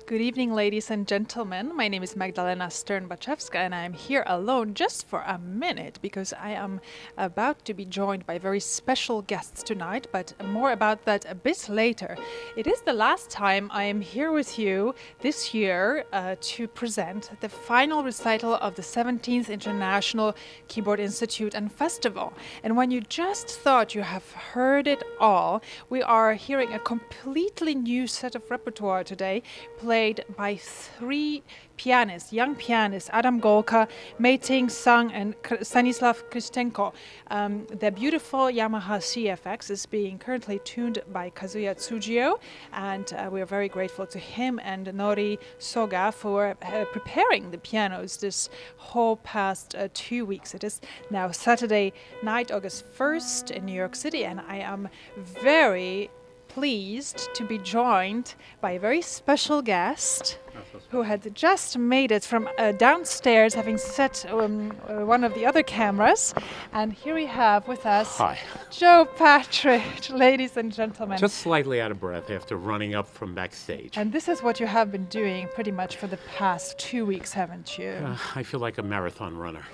Good evening, ladies and gentlemen. My name is Magdalena Baczewska, and I am here alone just for a minute because I am about to be joined by very special guests tonight, but more about that a bit later. It is the last time I am here with you this year to present the final recital of the 17th International Keyboard Institute and Festival. And when you just thought you have heard it all, we are hearing a completely new set of repertoire today, played by three pianists, young pianists, Adam Golka, Mei-Ting Sang, and Stanislav Khristenko. The beautiful Yamaha CFX is being currently tuned by Kazuya Tsujio, and we are very grateful to him and Nori Soga for preparing the pianos this whole past 2 weeks. It is now Saturday night, August 1st in New York City, and I am very pleased to be joined by a very special guest who had just made it from downstairs, having set one of the other cameras. And here we have with us Joe Partridge, ladies and gentlemen. Just slightly out of breath after running up from backstage. And this is what you have been doing pretty much for the past 2 weeks, haven't you? I feel like a marathon runner.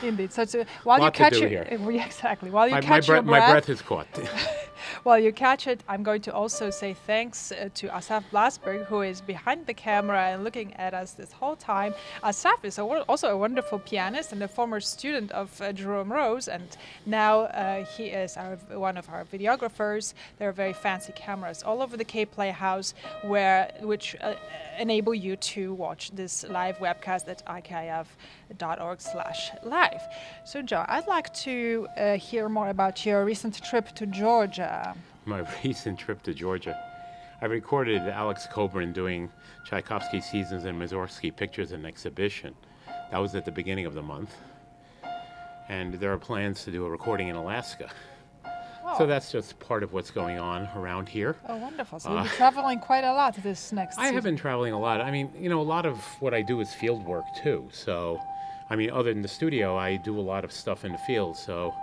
Indeed. So while you catch it, exactly. While you catch your breath, my breath is caught. While you catch it, I'm going to also say thanks to Asaf Blasberg, who is behind the camera and looking at us this whole time. Asaf is also a wonderful pianist and a former student of Jerome Rose, and now he is one of our videographers. There are very fancy cameras all over the Kaye Playhouse, which enable you to watch this live webcast at ikif.org/live. So, Joe, I'd like to hear more about your recent trip to Georgia. My recent trip to Georgia. I recorded Alex Coburn doing Tchaikovsky Seasons and Mussorgsky Pictures and Exhibition. That was at the beginning of the month. And there are plans to do a recording in Alaska. So that's just part of what's going on around here. Oh, wonderful. So you'll be traveling quite a lot this next season. I have been traveling a lot. I mean, you know, a lot of what I do is field work too. So, I mean, other than the studio, I do a lot of stuff in the field. So,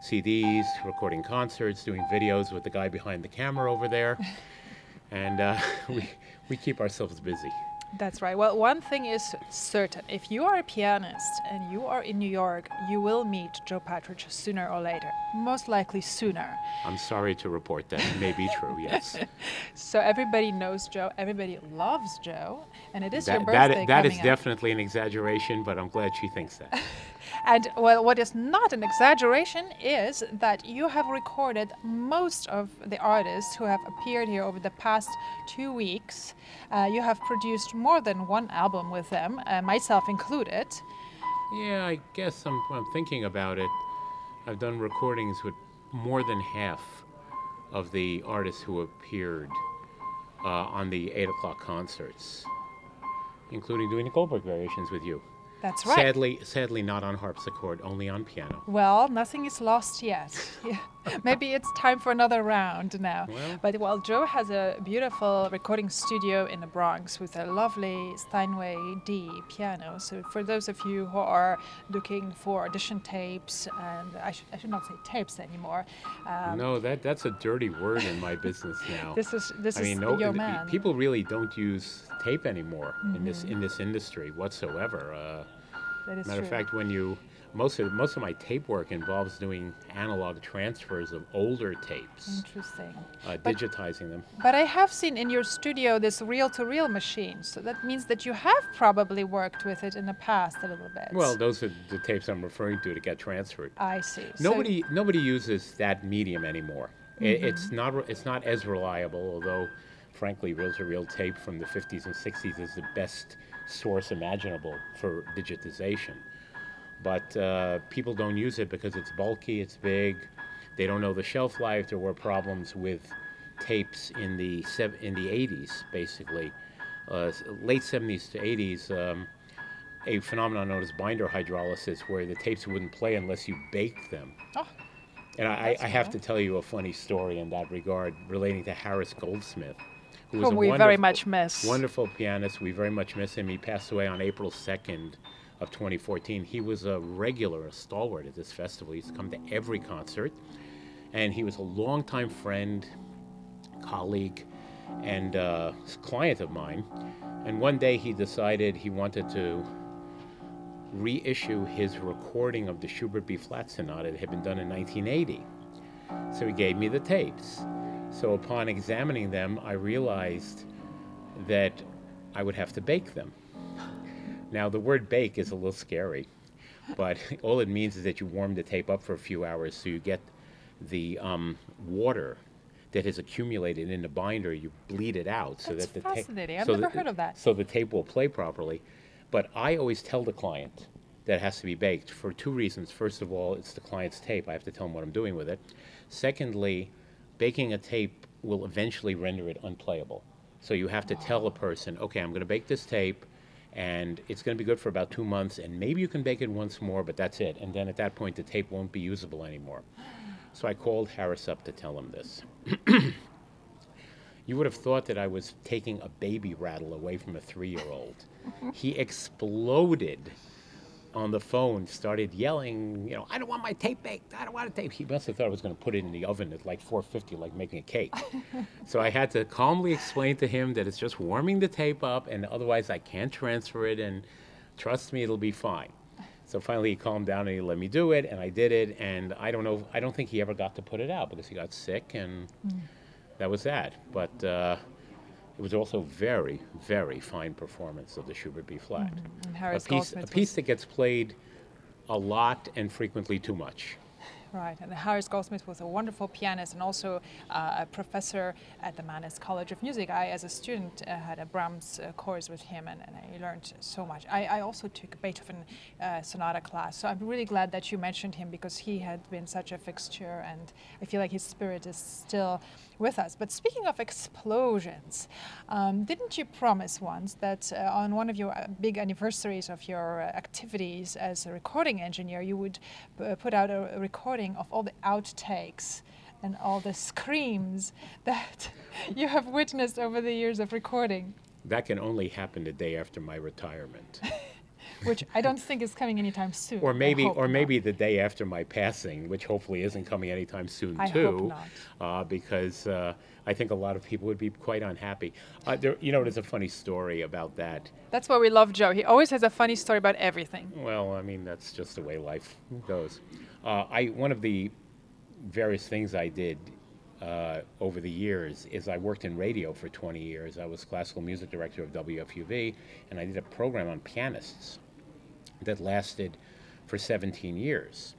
CDs, recording concerts, doing videos with the guy behind the camera over there. And we keep ourselves busy. That's right. Well, one thing is certain. If you are a pianist and you are in New York, you will meet Joe Partridge sooner or later. Most likely sooner. I'm sorry to report that. It may be true, yes. So everybody knows Joe. Everybody loves Joe. And it is your birthday That is coming up. definitely an exaggeration, but I'm glad she thinks that. And well, what is not an exaggeration is that you have recorded most of the artists who have appeared here over the past 2 weeks. You have produced more than one album with them, myself included. Yeah, I guess I'm thinking about it. I've done recordings with more than half of the artists who appeared on the 8 o'clock concerts, including doing the Goldberg variations with you. That's right. Sadly not on harpsichord, only on piano. Well, nothing is lost yet. Yeah. Maybe it's time for another round now. But Joe has a beautiful recording studio in the Bronx with a lovely Steinway D piano. So for those of you who are looking for audition tapes, and I should not say tapes anymore. No, that's a dirty word in my business now. This is your man. People really don't use tape anymore in this industry whatsoever. That is Matter of true. fact, most of my tape work involves doing analog transfers of older tapes. Interesting. Digitizing them. But I have seen in your studio this reel-to-reel machine, so that means that you have probably worked with it in the past a little bit. Well, those are the tapes I'm referring to get transferred. I see. Nobody uses that medium anymore. It's not as reliable, although frankly reel-to-reel tape from the 50s and 60s is the best source imaginable for digitization. But people don't use it because it's bulky, it's big, they don't know the shelf life. There were problems with tapes in the 80s, basically. Late 70s to 80s, a phenomenon known as binder hydrolysis, where the tapes wouldn't play unless you baked them. Oh, and I have to tell you a funny story in that regard relating to Harris Goldsmith, who was whom we very much miss. Wonderful pianist. We very much miss him. He passed away on April 2nd of 2014. He was a stalwart at this festival. He used to come to every concert. And he was a longtime friend, colleague, and client of mine. And one day he decided he wanted to reissue his recording of the Schubert B-flat Sonata that had been done in 1980. So he gave me the tapes. So upon examining them, I realized that I would have to bake them. Now, the word bake is a little scary, but all it means is that you warm the tape up for a few hours so you get the water that has accumulated in the binder, you bleed it out. That's fascinating. I've never heard of that. So the tape will play properly. But I always tell the client that it has to be baked for two reasons. First of all, it's the client's tape. I have to tell them what I'm doing with it. Secondly, baking a tape will eventually render it unplayable. So you have to tell a person, okay, I'm going to bake this tape, and it's going to be good for about 2 months, and maybe you can bake it once more, but that's it. And then at that point, the tape won't be usable anymore. So I called Harris up to tell him this. You would have thought that I was taking a baby rattle away from a 3-year-old. He exploded on the phone, started yelling, I don't want my tape baked. I don't want a tape. He must have thought I was going to put it in the oven at like 450, like making a cake. So I had to calmly explain to him that it's just warming the tape up, and otherwise I can't transfer it, and trust me, it'll be fine. So finally he calmed down and he let me do it, and I did it, and I don't think he ever got to put it out because he got sick, and that was that. But it was also very, very fine performance of the Schubert B-flat. A piece that gets played a lot and frequently too much. Right, and Harris Goldsmith was a wonderful pianist and also a professor at the Mannes College of Music. I, as a student, had a Brahms course with him, and I learned so much. I also took a Beethoven sonata class, so I'm really glad that you mentioned him because he had been such a fixture, and I feel like his spirit is still with us. But speaking of explosions, didn't you promise once that on one of your big anniversaries of your activities as a recording engineer, you would put out a recording of all the outtakes and all the screams that you have witnessed over the years of recording? That can only happen the day after my retirement. Which I don't think is coming anytime soon. Or maybe the day after my passing, which hopefully isn't coming anytime soon too. I hope not. Because I think a lot of people would be quite unhappy. There's a funny story about that. That's why we love Joe. He always has a funny story about everything. Well, I mean, that's just the way life goes. One of the various things I did over the years is I worked in radio for 20 years. I was classical music director of WFUV, and I did a program on pianists that lasted for 17 years.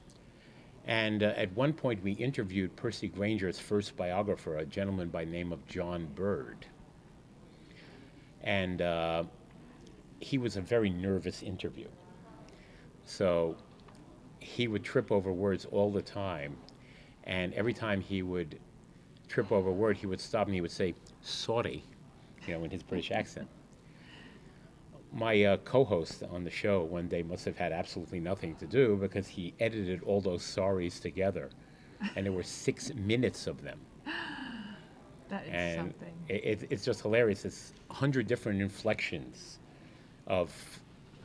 And at one point we interviewed Percy Granger's first biographer, a gentleman by the name of John Bird. And he was a very nervous interview. So he would trip over words all the time, and every time he would trip over a word, he would stop and he would say, sorry, in his British accent. My co-host on the show one day must have had absolutely nothing to do because he edited all those sorries together, and there were 6 minutes of them. That is And something. it's just hilarious. It's 100 different inflections of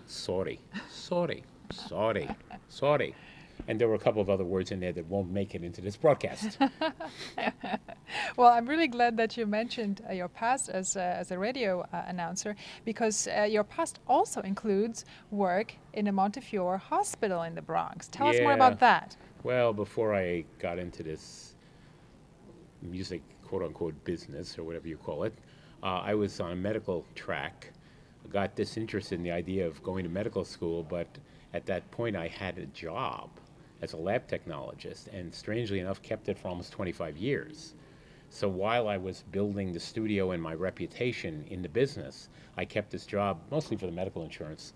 sorry, sorry, sorry, sorry. And there were a couple of other words in there that won't make it into this broadcast. Well, I'm really glad that you mentioned your past as a radio announcer, because your past also includes work in a Montefiore hospital in the Bronx. Tell us more Yeah. about that. Well, before I got into this music, quote-unquote, business, or whatever you call it, I was on a medical track. I got disinterested in the idea of going to medical school, but at that point I had a job as a lab technologist, and strangely enough kept it for almost 25 years. So while I was building the studio and my reputation in the business, I kept this job mostly for the medical insurance,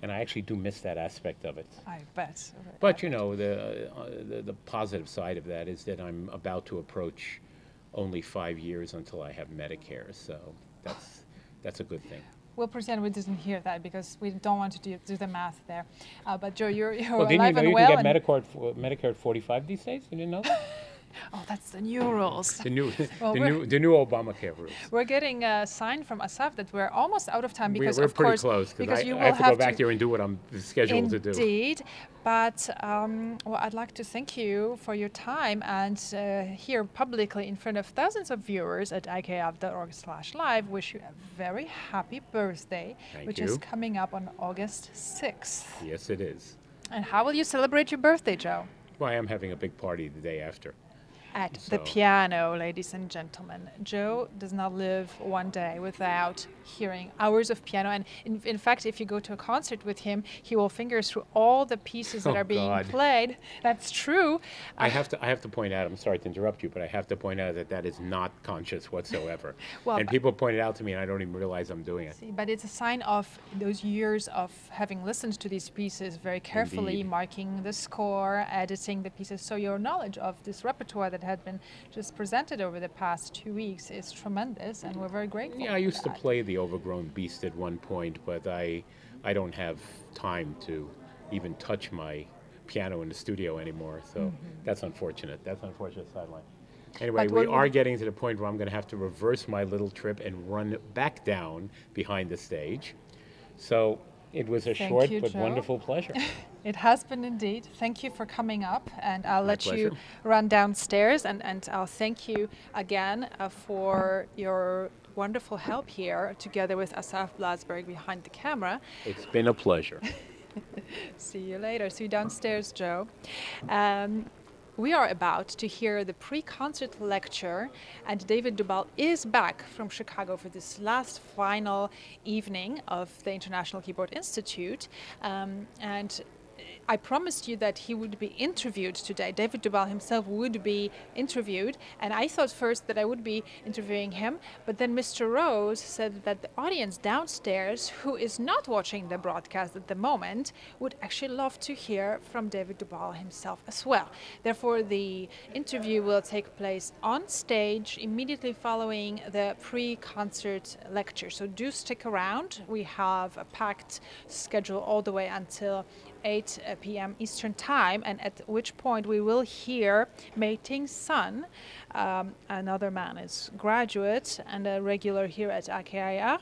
and I actually do miss that aspect of it. I bet. But you know, the positive side of that is that I'm about to approach only 5 years until I have Medicare, so that's a good thing. We'll pretend we didn't hear that because we don't want to do the math there. But Joe, you're Well, didn't you alive know and you well. can get Medicare at 45 these days? You didn't know that? Oh, that's the new rules. The new, Well, the new Obamacare rules. We're getting a sign from Asaf that we're almost out of time because, We're of pretty course, close because because you I will have to go back there and do what I'm scheduled to do. Indeed, but well, I'd like to thank you for your time and here publicly in front of thousands of viewers at ikif.org/live wish you a very happy birthday, Thank which you. is coming up on August 6th. Yes, it is. And how will you celebrate your birthday, Joe? Well, I am having a big party the day after. At So- the piano, ladies and gentlemen. Joe does not live one day without hearing hours of piano. And in fact, if you go to a concert with him, he will finger through all the pieces that Oh, are being God. played. That's true. I have to point out, I'm sorry to interrupt you, but I have to point out that that is not conscious whatsoever. Well, and people point it out to me and I don't even realize I'm doing it. See, but it's a sign of those years of having listened to these pieces very carefully, Indeed. marking the score, editing the pieces. So your knowledge of this repertoire that had been just presented over the past 2 weeks is tremendous, and we're very grateful. Yeah, I for used to that. play the Overgrown Beast at one point, but I don't have time to even touch my piano in the studio anymore, so that's unfortunate. That's an unfortunate sideline. Anyway, But we what are would- getting to the point where I'm going to have to reverse my little trip and run back down behind the stage. So it was a Thank short you, but Joe. wonderful pleasure. It has been indeed. Thank you for coming up, and I'll let you pleasure. run downstairs, and I'll thank you again for your wonderful help here, together with Asaf Blasberg behind the camera. It's been a pleasure. See you later. See you downstairs, Joe. We are about to hear the pre-concert lecture, and David Dubal is back from Chicago for this last final evening of the International Keyboard Institute. And I promised you that he would be interviewed today. David Dubal himself would be interviewed, and I thought first that I would be interviewing him, but then Mr. Rose said that the audience downstairs, who is not watching the broadcast at the moment, would actually love to hear from David Dubal himself as well. Therefore, the interview will take place on stage immediately following the pre-concert lecture. So do stick around. We have a packed schedule all the way until 8 p.m. Eastern Time, and at which point we will hear Mei-Ting's son, another man is graduate and a regular here at IKIF,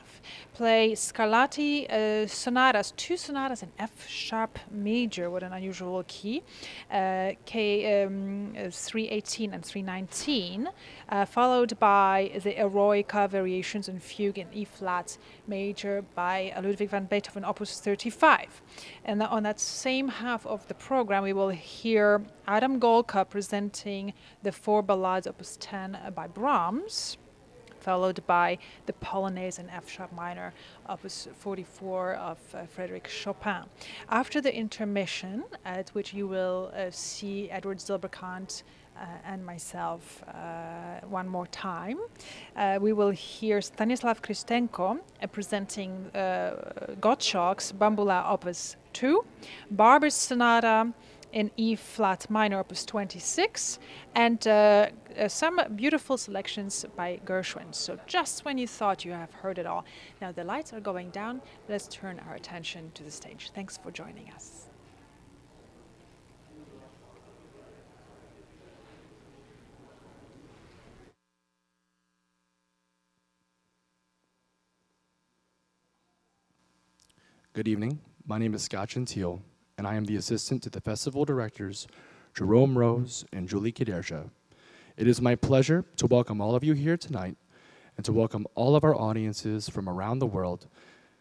play Scarlatti sonatas, 2 sonatas in F-sharp major, what an unusual key, Kaye 318 and 319, followed by the Eroica variations and fugue in E-flat major by Ludwig van Beethoven, Opus 35. And on that same half of the program, we will hear Adam Golka presenting the 4 Ballades, Opus 10 by Brahms, followed by the Polonaise in F-sharp minor, Opus 44 of Frédéric Chopin. After the intermission, at which you will see Eduard Zilberkant and myself one more time, we will hear Stanislav Khristenko presenting Gottschalk's Bamboula Opus 2, Barber's Sonata, in E flat minor, opus 26, and some beautiful selections by Gershwin. So just when you thought you have heard it all. Now the lights are going down. Let's turn our attention to the stage. Thanks for joining us. Good evening. My name is Scott Gentile, and I am the assistant to the festival directors, Jerome Rose and Julie Kiderja. It is my pleasure to welcome all of you here tonight and to welcome all of our audiences from around the world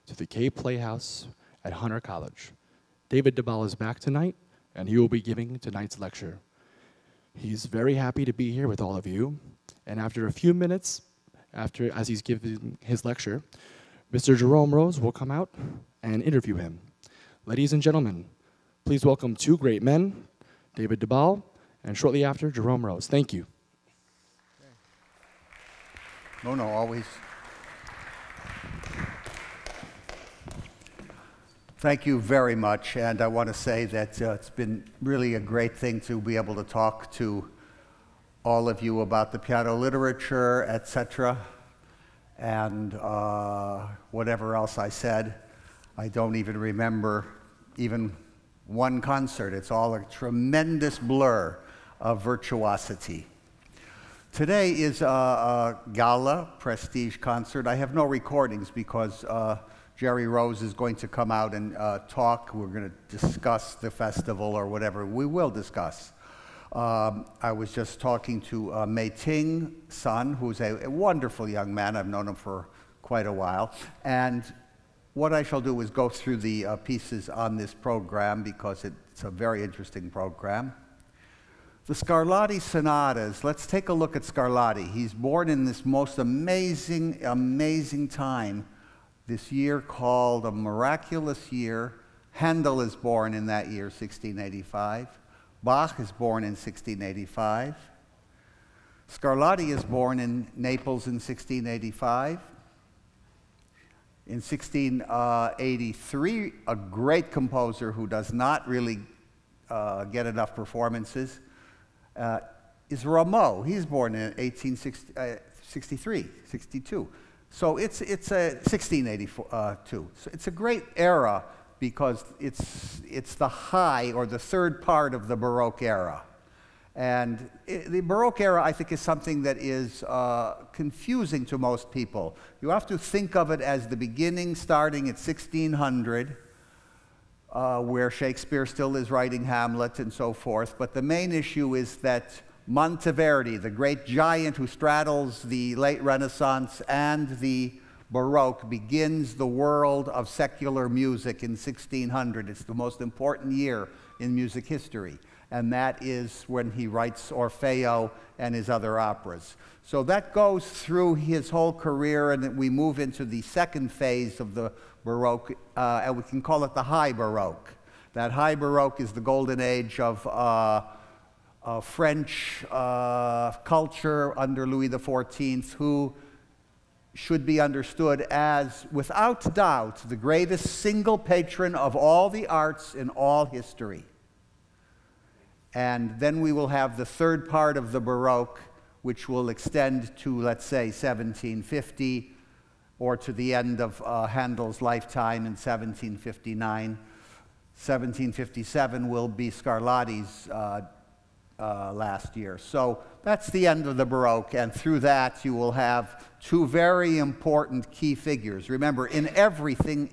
to the Kaye Playhouse at Hunter College. David Dubal is back tonight, and he will be giving tonight's lecture. He's very happy to be here with all of you, and after a few minutes, as he's giving his lecture, Mr. Jerome Rose will come out and interview him. Ladies and gentlemen, please welcome two great men, David Dubal, and shortly after, Jerome Rose. Thank you. No, always. Thank you very much, and I want to say that it's been really a great thing to be able to talk to all of you about the piano literature, etc., and whatever else I said. I don't even remember even one concert. It's all a tremendous blur of virtuosity. Today is a Gala prestige concert. I have no recordings because Jerry Rose is going to come out and talk. We're going to discuss the festival or whatever we will discuss. I was just talking to Mei-Ting son, who's a wonderful young man. I've known him for quite a while. And what I shall do is go through the pieces on this program because it's a very interesting program. The Scarlatti Sonatas, let's take a look at Scarlatti. He's born in this most amazing time, this year called a miraculous year. Handel is born in that year, 1685. Bach is born in 1685. Scarlatti is born in Naples in 1685. In 1683, a great composer who does not really get enough performances is Rameau. He's born in 1863, 62. So it's 1682. So it's a great era because it's the high or the third part of the Baroque era. And the Baroque era, I think, is something that is confusing to most people. You have to think of it as the beginning starting at 1600, where Shakespeare still is writing Hamlet and so forth. But the main issue is that Monteverdi, the great giant who straddles the late Renaissance and the Baroque, begins the world of secular music in 1600. It's the most important year in music history. And that is when he writes Orfeo and his other operas. So that goes through his whole career, and we move into the second phase of the Baroque, and we can call it the High Baroque. That High Baroque is the golden age of French culture under Louis XIV, who should be understood as, without doubt, the greatest single patron of all the arts in all history. And then we will have the third part of the Baroque, which will extend to, let's say, 1750, or to the end of Handel's lifetime in 1759. 1757 will be Scarlatti's last year. So that's the end of the Baroque, and through that you will have two very important key figures. Remember, in everything,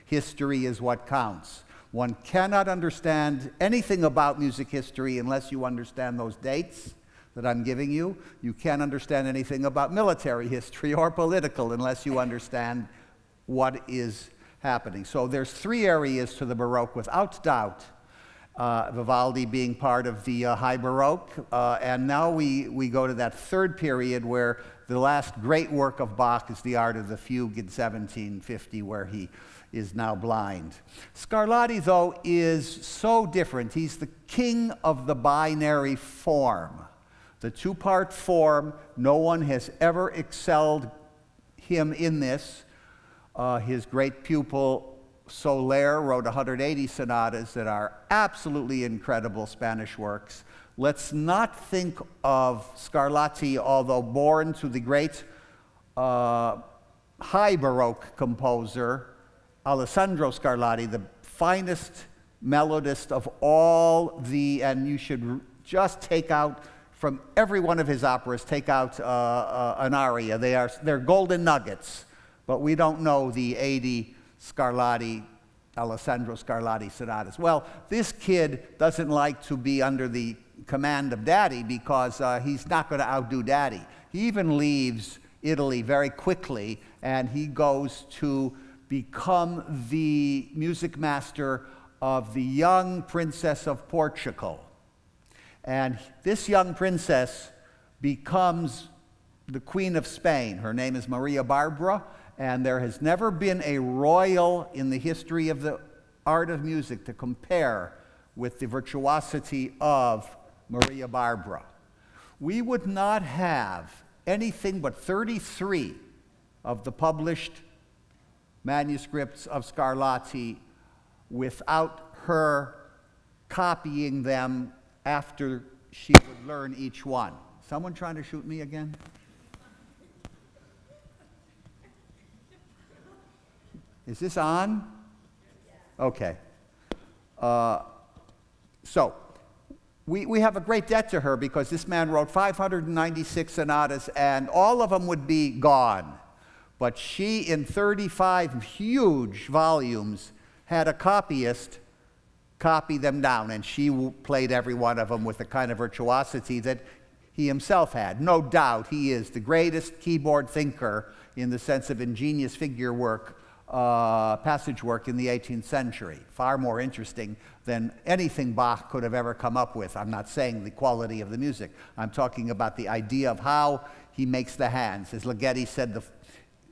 history is what counts. One cannot understand anything about music history unless you understand those dates that I'm giving you. You can't understand anything about military history or political unless you understand what is happening. So there's three areas to the Baroque, without doubt. Vivaldi being part of the High Baroque. And now we go to that third period where the last great work of Bach is the Art of the Fugue in 1750, where he is now blind. Scarlatti, though, is so different. He's the king of the binary form. The two-part form, no one has ever excelled him in this. His great pupil, Soler wrote 180 sonatas that are absolutely incredible Spanish works. Let's not think of Scarlatti, although born to the great high Baroque composer, Alessandro Scarlatti, the finest melodist of all the, and you should just take out from every one of his operas, take out an aria. They're golden nuggets, but we don't know the 80 Scarlatti, Alessandro Scarlatti sonatas. Well, this kid doesn't like to be under the command of Daddy because he's not going to outdo Daddy. He even leaves Italy very quickly, and he goes to become the music master of the young princess of Portugal. And this young princess becomes the Queen of Spain. Her name is Maria Barbara, and there has never been a royal in the history of the art of music to compare with the virtuosity of Maria Barbara. We would not have anything but 33 of the published manuscripts of Scarlatti without her copying them after she would learn each one. Someone trying to shoot me again? Is this on? Okay. So, we have a great debt to her because this man wrote 596 sonatas and all of them would be gone. But she, in 35 huge volumes, had a copyist copy them down, and she played every one of them with the kind of virtuosity that he himself had. No doubt he is the greatest keyboard thinker in the sense of ingenious figure work, passage work in the 18th century. Far more interesting than anything Bach could have ever come up with. I'm not saying the quality of the music. I'm talking about the idea of how he makes the hands. As Ligeti said,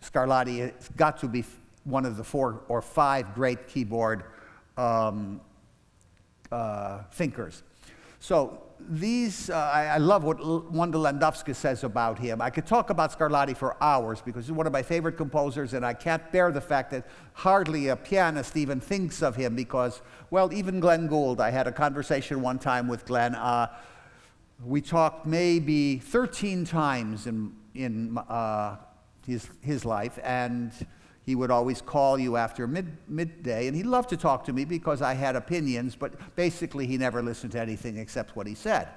Scarlatti has got to be one of the 4 or 5 great keyboard thinkers. So these, I love what Wanda Landowska says about him. I could talk about Scarlatti for hours because he's one of my favorite composers, and I can't bear the fact that hardly a pianist even thinks of him because, well, even Glenn Gould, I had a conversation one time with Glenn. We talked maybe 13 times in his life, and he would always call you after midday, and he loved to talk to me because I had opinions, but basically he never listened to anything except what he said.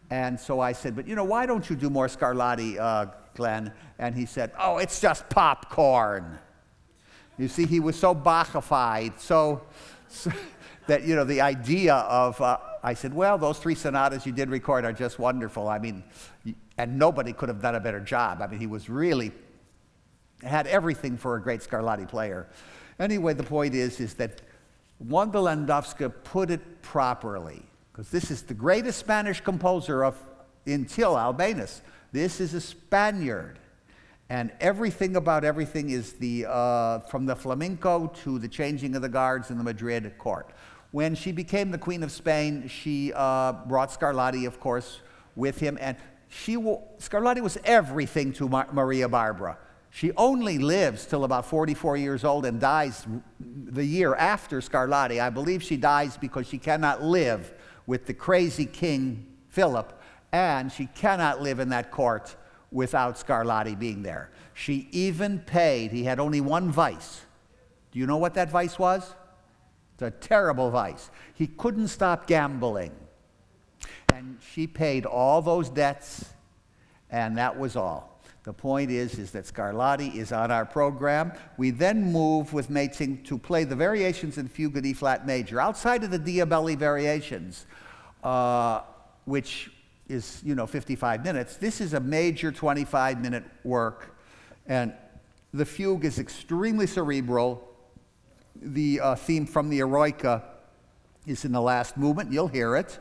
And so I said, but you know, why don't you do more Scarlatti, Glenn? And he said, oh, it's just popcorn. You see, he was so Bachified, so that, you know, the idea of, I said, well, those 3 sonatas you did record are just wonderful. I mean, and nobody could have done a better job. I mean, he was really had everything for a great Scarlatti player. Anyway, the point is that Wanda Landowska put it properly, because this is the greatest Spanish composer until Albéniz. This is a Spaniard, and everything about everything is from the flamenco to the changing of the guards in the Madrid court. When she became the Queen of Spain, she brought Scarlatti, of course, with him, and Scarlatti was everything to Maria Barbara. She only lives till about 44 years old and dies the year after Scarlatti. I believe she dies because she cannot live with the crazy King Philip, and she cannot live in that court without Scarlatti being there. She even paid, he had only one vice. Do you know what that vice was? It's a terrible vice. He couldn't stop gambling. And she paid all those debts, and that was all. The point is that Scarlatti is on our program. We then move with Mei-Ting to play the variations in Fugue in E-flat major. Outside of the Diabelli variations, which is, you know, 55 minutes, this is a major 25-minute work. And the fugue is extremely cerebral. The theme from the Eroica is in the last movement. You'll hear it.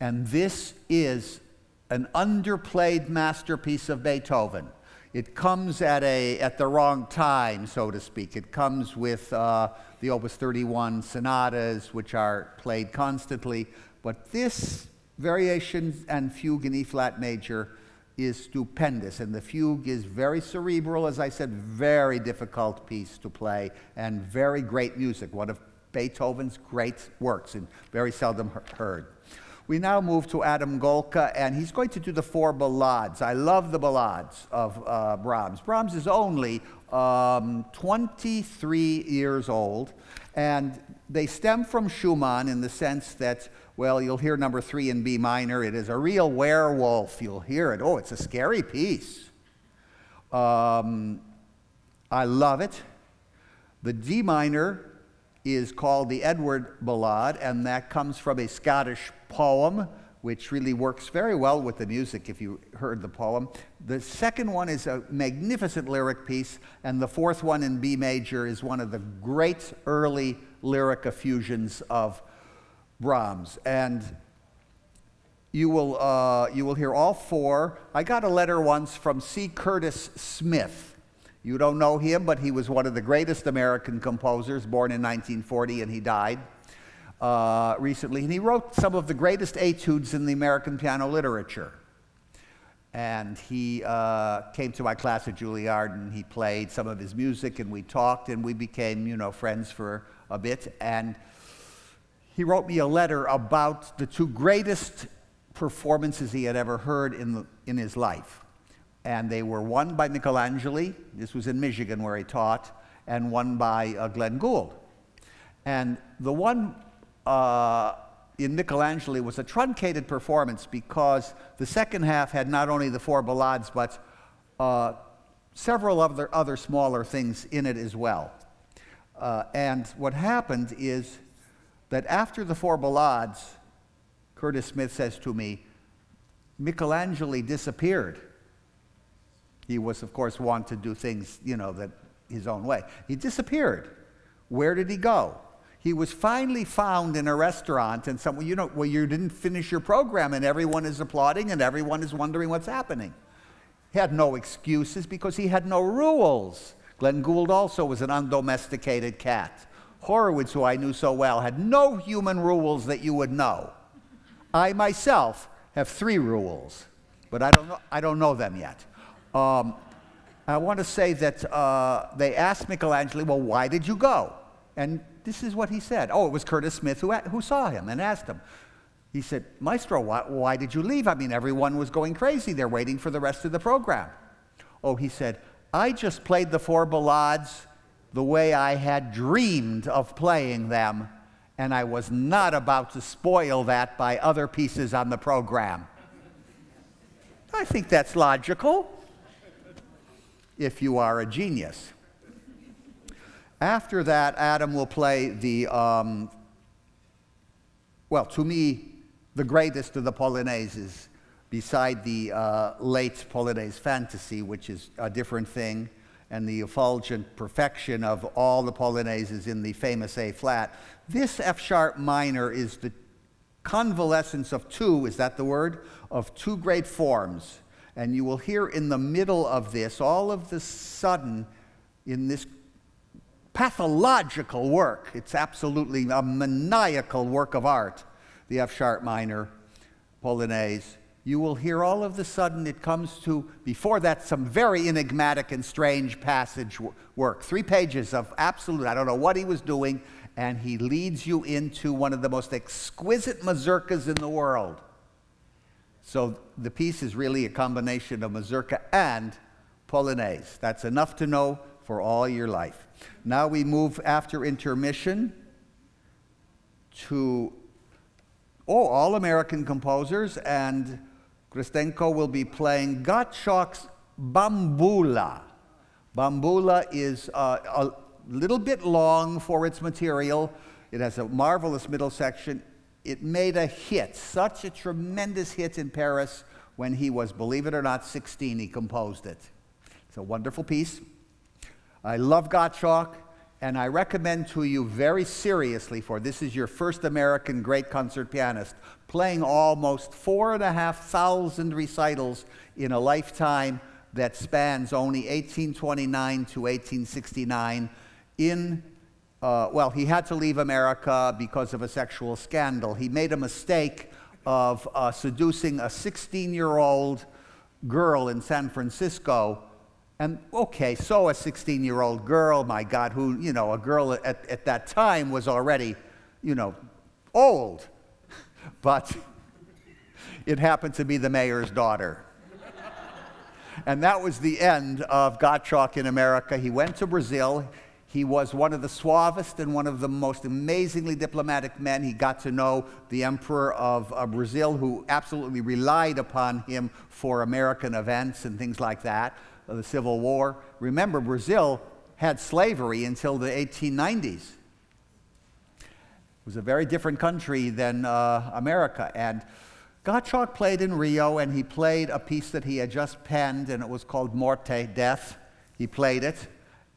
And this is an underplayed masterpiece of Beethoven. It comes at the wrong time, so to speak. It comes with the Opus 31 sonatas, which are played constantly. But this variation and fugue in E-flat major is stupendous, and the fugue is very cerebral, as I said, very difficult piece to play, and very great music, one of Beethoven's great works, and very seldom heard. We now move to Adam Golka, and he's going to do the 4 ballades. I love the ballades of Brahms. Brahms is only 23 years old, and they stem from Schumann in the sense that, well, you'll hear number 3 in B minor. It is a real werewolf. You'll hear it. Oh, it's a scary piece. I love it. The D minor is called the Eduard Ballade, and that comes from a Scottish poem, which really works very well with the music if you heard the poem. The second one is a magnificent lyric piece, and the 4th one in B major is one of the great early lyric effusions of Brahms. And you will hear all 4. I got a letter once from C. Curtis Smith. You don't know him, but he was one of the greatest American composers, born in 1940, and he died recently. And he wrote some of the greatest etudes in the American piano literature. And he came to my class at Juilliard, and he played some of his music, and we talked, and we became, you know, friends for a bit. And he wrote me a letter about the 2 greatest performances he had ever heard in his life. And they were one by Michelangelo, this was in Michigan where he taught, and one by Glenn Gould. And the one in Michelangelo was a truncated performance because the second half had not only the 4 ballades, but several other smaller things in it as well. And what happened is that after the 4 ballades, Curtis Smith says to me, Michelangelo disappeared. He was, of course, wont to do things, you know, that his own way. He disappeared. Where did he go? He was finally found in a restaurant, and someone, you know, well, you didn't finish your program, and everyone is applauding, and everyone is wondering what's happening. He had no excuses because he had no rules. Glenn Gould also was an undomesticated cat. Horowitz, who I knew so well, had no human rules that you would know. I myself have 3 rules, but I don't know them yet. I want to say that they asked Michelangelo, well, why did you go? And this is what he said. Oh, it was Curtis Smith who saw him and asked him. He said, Maestro, why did you leave? I mean, everyone was going crazy. They're waiting for the rest of the program. Oh, he said, I just played the 4 ballades the way I had dreamed of playing them, and I was not about to spoil that by other pieces on the program. I think that's logical, if you are a genius. After that, Adam will play the, well, to me, the greatest of the Polonaises, beside the late Polonaise Fantasy, which is a different thing, and the effulgent perfection of all the Polonaises in the famous A-flat. This F-sharp minor is the convalescence of 2, is that the word? Of 2 great forms. And you will hear in the middle of this, all of the sudden, in this pathological work, it's absolutely a maniacal work of art, the F-sharp minor Polonaise, you will hear all of the sudden it comes to, before that, some very enigmatic and strange passage work. 3 pages of absolute, I don't know what he was doing, and he leads you into one of the most exquisite mazurkas in the world. So the piece is really a combination of mazurka and Polonaise. That's enough to know for all your life. Now we move, after intermission, to all American composers, and Khristenko will be playing Gottschalk's Bamboula. Bamboula is a little bit long for its material. It has a marvelous middle section. It made a hit, such a tremendous hit in Paris when he was, believe it or not, 16. He composed it. It's a wonderful piece. I love Gottschalk, and I recommend to you very seriously, for this is your first American great concert pianist, playing almost 4,500 recitals in a lifetime that spans only 1829 to 1869 in well, he had to leave America because of a sexual scandal. He made a mistake of seducing a 16-year-old girl in San Francisco. And okay, so a 16-year-old girl, my God, who, you know, a girl at that time was already, you know, old. But it happened to be the mayor's daughter. And that was the end of Gottschalk in America. He went to Brazil. He was one of the suavest and one of the most amazingly diplomatic men. He got to know the Emperor of Brazil, who absolutely relied upon him for American events and things like that. The Civil War. Remember, Brazil had slavery until the 1890s. It was a very different country than America. And Gottschalk played in Rio, and he played a piece that he had just penned, and it was called Morte, Death. He played it,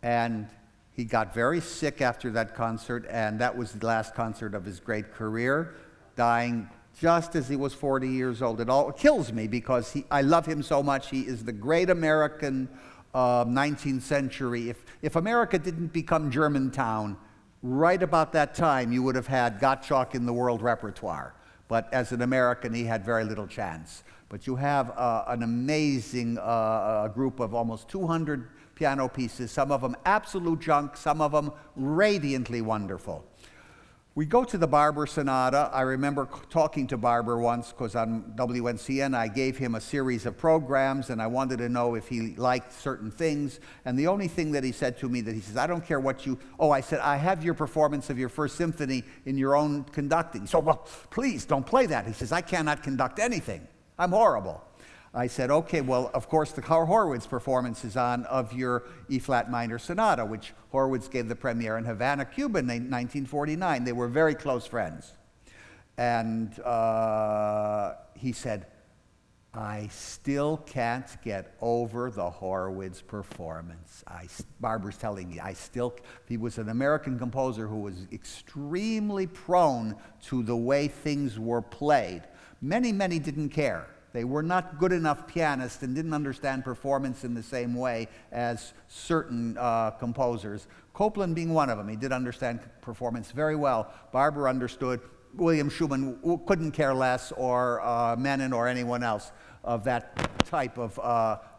and he got very sick after that concert, and that was the last concert of his great career, dying just as he was 40 years old. It all kills me because I love him so much. He is the great American 19th century. If America didn't become Germantown, right about that time, you would have had Gottschalk in the world repertoire. But as an American, he had very little chance. But you have an amazing group of almost 200 piano pieces, some of them absolute junk, some of them radiantly wonderful. We go to the Barber Sonata. I remember talking to Barber once because on WNCN I gave him a series of programs and I wanted to know if he liked certain things. And the only thing that he said to me that he says, I don't care what you, oh, I said, I have your performance of your first symphony in your own conducting. So, well, please don't play that. He says, I cannot conduct anything. I'm horrible. I said, okay, well, of course, the Horowitz performance is on of your E-flat minor sonata, which Horowitz gave the premiere in Havana, Cuba in 1949. They were very close friends. And he said, I still can't get over the Horowitz performance. Barber's telling me, he was an American composer who was extremely prone to the way things were played. Many, many didn't care. They were not good enough pianists and didn't understand performance in the same way as certain composers. Copland being one of them. He did understand performance very well. Barber understood. William Schumann couldn't care less, or Menon or anyone else of that type of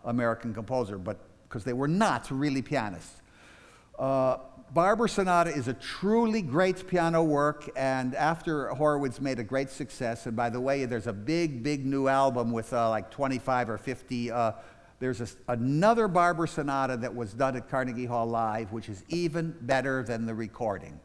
American composer, but because they were not really pianists. Barber Sonata is a truly great piano work, and after Horowitz made a great success, and by the way, there's a big, big new album with like 25 or 50, there's another Barber Sonata that was done at Carnegie Hall Live, which is even better than the recording.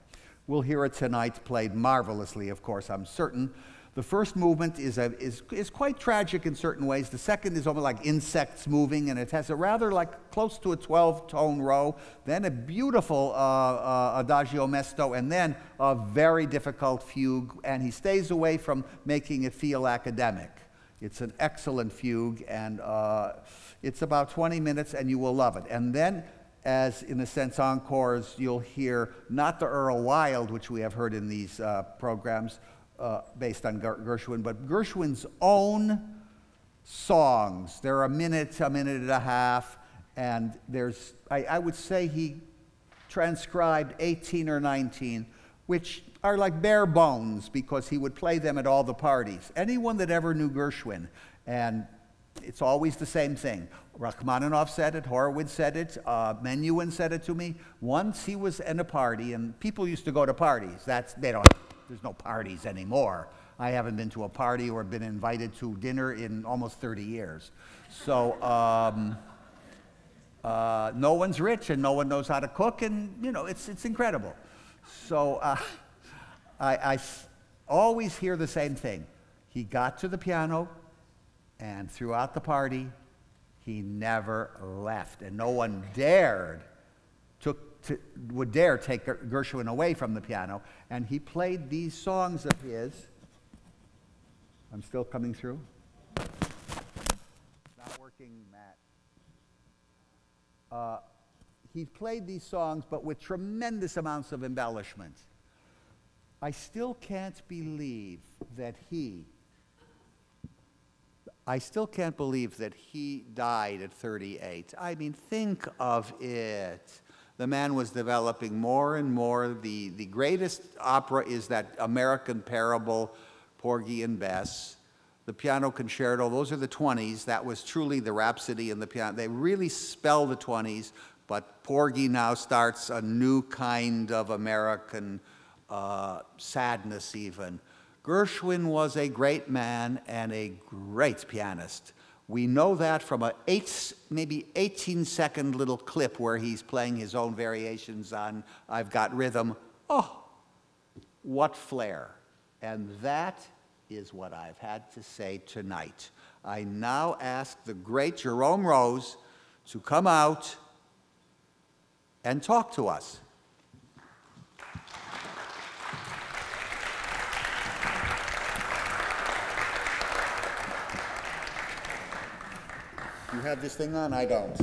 We'll hear it tonight, played marvelously, of course, I'm certain. The first movement is quite tragic in certain ways. The second is almost like insects moving, and it has a rather like close to a 12-tone row, then a beautiful adagio mesto, and then a very difficult fugue, and he stays away from making it feel academic. It's an excellent fugue, and it's about 20 minutes, and you will love it. And then, as in a sense encores, you'll hear not the Earl Wild, which we have heard in these programs, based on Gershwin, but Gershwin's own songs. They're a minute and a half, and there's, I would say he transcribed 18 or 19, which are like bare bones because he would play them at all the parties. Anyone that ever knew Gershwin, and it's always the same thing. Rachmaninoff said it, Horowitz said it, Menuhin said it to me. Once he was in a party, and people used to go to parties. There's no parties anymore. I haven't been to a party or been invited to dinner in almost 30 years. So no one's rich and no one knows how to cook, and you know, it's incredible. So I always hear the same thing. He got to the piano, and throughout the party, he never left, and no one would dare take Gershwin away from the piano, and he played these songs of his. I'm still coming through. Not working, Matt. He played these songs, but with tremendous amounts of embellishment. I still can't believe that he died at 38. I mean, think of it. The man was developing more and more. The greatest opera is that American parable, Porgy and Bess. the Piano Concerto. Those are the 20s. That was truly the Rhapsody in the piano. They really spell the 20s, but Porgy now starts a new kind of American sadness even. Gershwin was a great man and a great pianist. We know that from a maybe 18-second little clip where he's playing his own variations on I've Got Rhythm. Oh, what flair. And that is what I've had to say tonight. I now ask the great Jerome Rose to come out and talk to us. You have this thing on? I don't.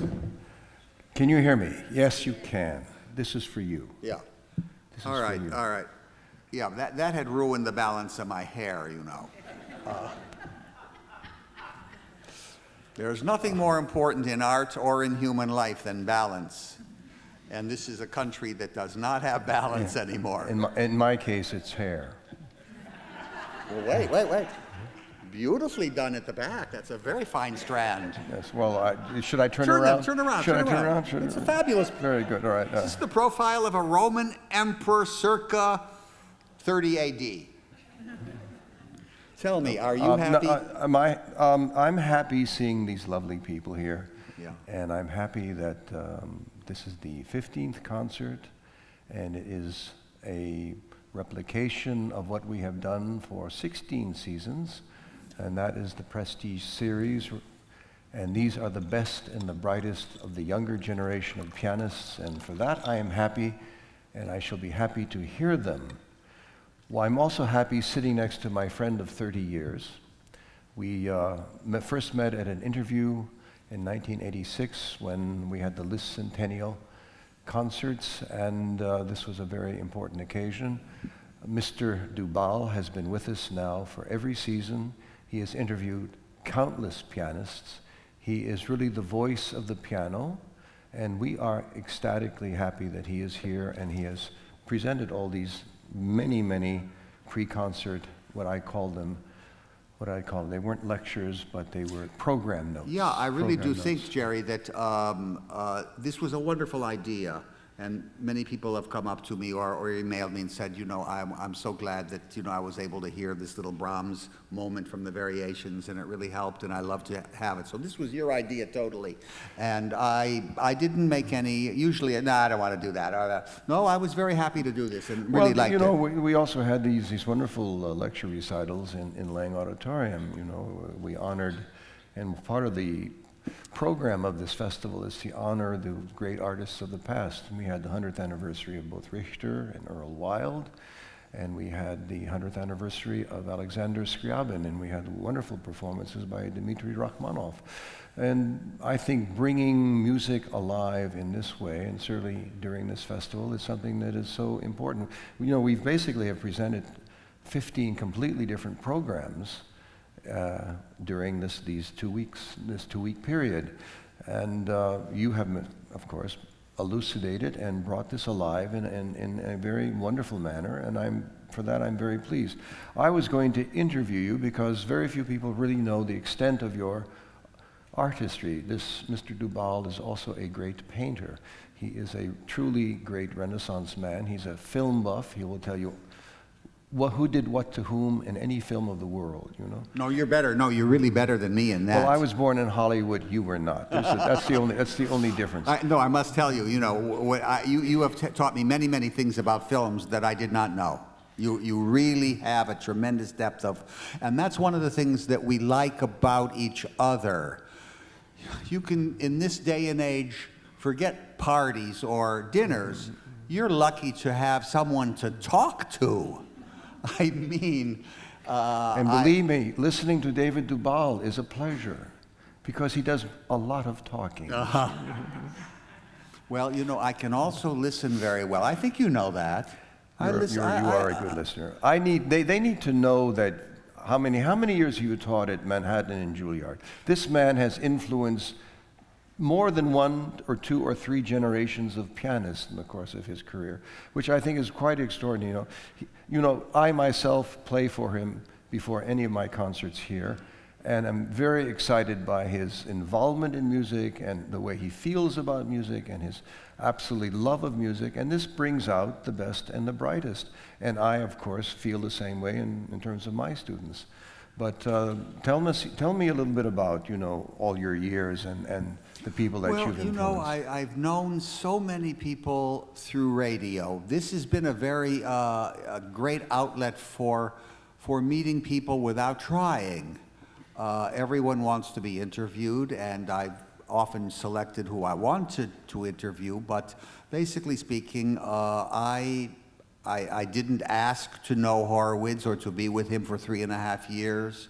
Can you hear me? Yes, you can. This is for you. Yeah. This all is right, for you. all right. Yeah, that had ruined the balance of my hair, you know. There's nothing more important in art or in human life than balance. And this is a country that does not have balance anymore. In my case, it's hair. Well, wait. Beautifully done at the back. That's a very fine strand. Yes, well, should I turn around? Turn around. Should I turn around? It's a fabulous. Very good, all right. This is the profile of a Roman emperor circa 30 AD. Tell me, are you happy? No, I'm happy seeing these lovely people here. Yeah. And I'm happy that this is the 15th concert, and it is a replication of what we have done for 16 seasons, and that is the Prestige series. And these are the best and the brightest of the younger generation of pianists, and for that I am happy, and I shall be happy to hear them. Well, I'm also happy sitting next to my friend of 30 years. We first met at an interview in 1986 when we had the Liszt Centennial concerts, and this was a very important occasion. Mr. Dubal has been with us now for every season. He has interviewed countless pianists. He is really the voice of the piano, and we are ecstatically happy that he is here, and he has presented all these many pre-concert, what I call them. They weren't lectures, but they were program notes. Yeah, I really do notes. think, Jerry, that this was a wonderful idea. And many people have come up to me or emailed me and said, you know, I'm so glad that, you know, I was able to hear this little Brahms moment from the variations, and it really helped, and I love to have it. So this was your idea totally. And I didn't make any, usually, no, I don't want to do that. No, I was very happy to do this and really liked it. Well, you know, we also had these wonderful lecture recitals in Lang Auditorium. You know, we honored, and part of the program of this festival is to honor the great artists of the past. And we had the 100th anniversary of both Richter and Earl Wild, and we had the 100th anniversary of Alexander Scriabin, and we had wonderful performances by Dmitri Rachmaninoff. And I think bringing music alive in this way, and certainly during this festival, is something that is so important. You know, we basically have presented 15 completely different programs during this 2 weeks, this 2-week period. And you have, of course, elucidated and brought this alive in a very wonderful manner, and for that I'm very pleased. I was going to interview you because very few people really know the extent of your art history. This Mr. Dubal is also a great painter. He is a truly great Renaissance man. He's a film buff. He will tell you who did what to whom in any film of the world, you know? No, you're better. No, you're really better than me in that. Well, I was born in Hollywood. You were not. That's the only difference. No, I must tell you, you know, you have taught me many things about films that I did not know. You really have a tremendous depth of, and that's one of the things that we like about each other. You can, in this day and age, forget parties or dinners. You're lucky to have someone to talk to. I mean... and believe me, listening to David Dubal is a pleasure, because he does a lot of talking. Well, you know, I can also listen very well. I think you know that. You are a good listener. They need to know that how many years you taught at Manhattan and Juilliard. This man has influenced more than 1 or 2 or 3 generations of pianists in the course of his career, which I think is quite extraordinary. You know, I myself play for him before any of my concerts here, And I'm very excited by his involvement in music and the way he feels about music and his absolute love of music. And this brings out the best and the brightest. And I, of course, feel the same way in terms of my students. But tell me a little bit about, you know, all your years and the people that you've influenced. Well, you know, I've known so many people through radio. This has been a very a great outlet for meeting people without trying. Everyone wants to be interviewed, and I've often selected who I wanted to interview, but basically speaking, I didn't ask to know Horowitz or to be with him for 3.5 years,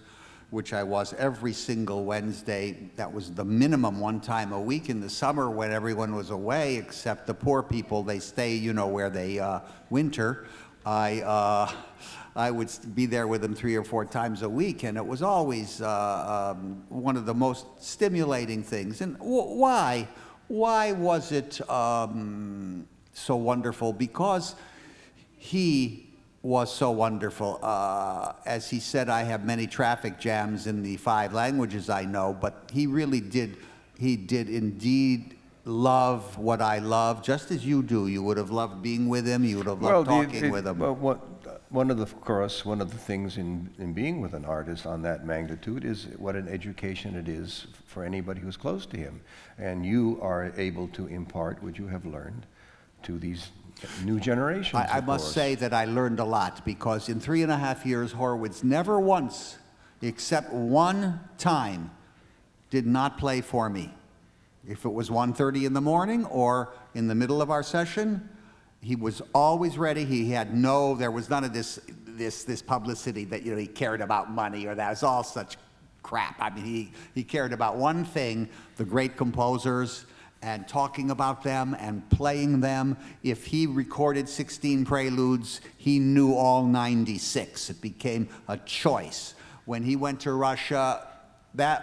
which I was every single Wednesday. That was the minimum, one time a week in the summer when everyone was away, except the poor people. They stay, you know, where they winter. I would be there with them 3 or 4 times a week, and it was always one of the most stimulating things. And why was it so wonderful? Because he was so wonderful. As he said, I have many traffic jams in the 5 languages I know, but he really did, he did indeed love what I love, just as you do. You would have loved being with him, you would have loved talking with him. Well, one of the things in being with an artist on that magnitude is what an education it is for anybody who's close to him. And you are able to impart what you have learned to these new generations. I must say that I learned a lot, because in 3.5 years, Horowitz never once, except one time, did not play for me. If it was 1:30 in the morning or in the middle of our session, he was always ready. He had there was none of this publicity that, you know, he cared about money or that. It was all such crap. I mean, he cared about one thing, the great composers, and talking about them and playing them. If he recorded 16 preludes, he knew all 96. It became a choice. When he went to Russia,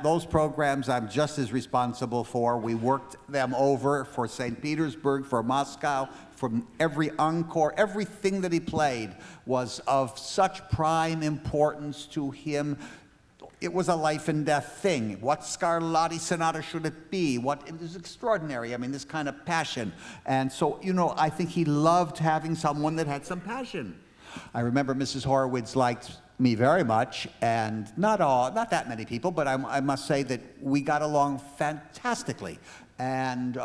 those programs I'm just as responsible for. We worked them over for St. Petersburg, for Moscow, from every encore. Everything that he played was of such prime importance to him. It was a life and death thing. What Scarlatti sonata should it be? It was extraordinary. I mean, this kind of passion. And so, you know, I think he loved having someone that had some passion. I remember Mrs. Horowitz liked me very much, and not that many people, but I must say that we got along fantastically. And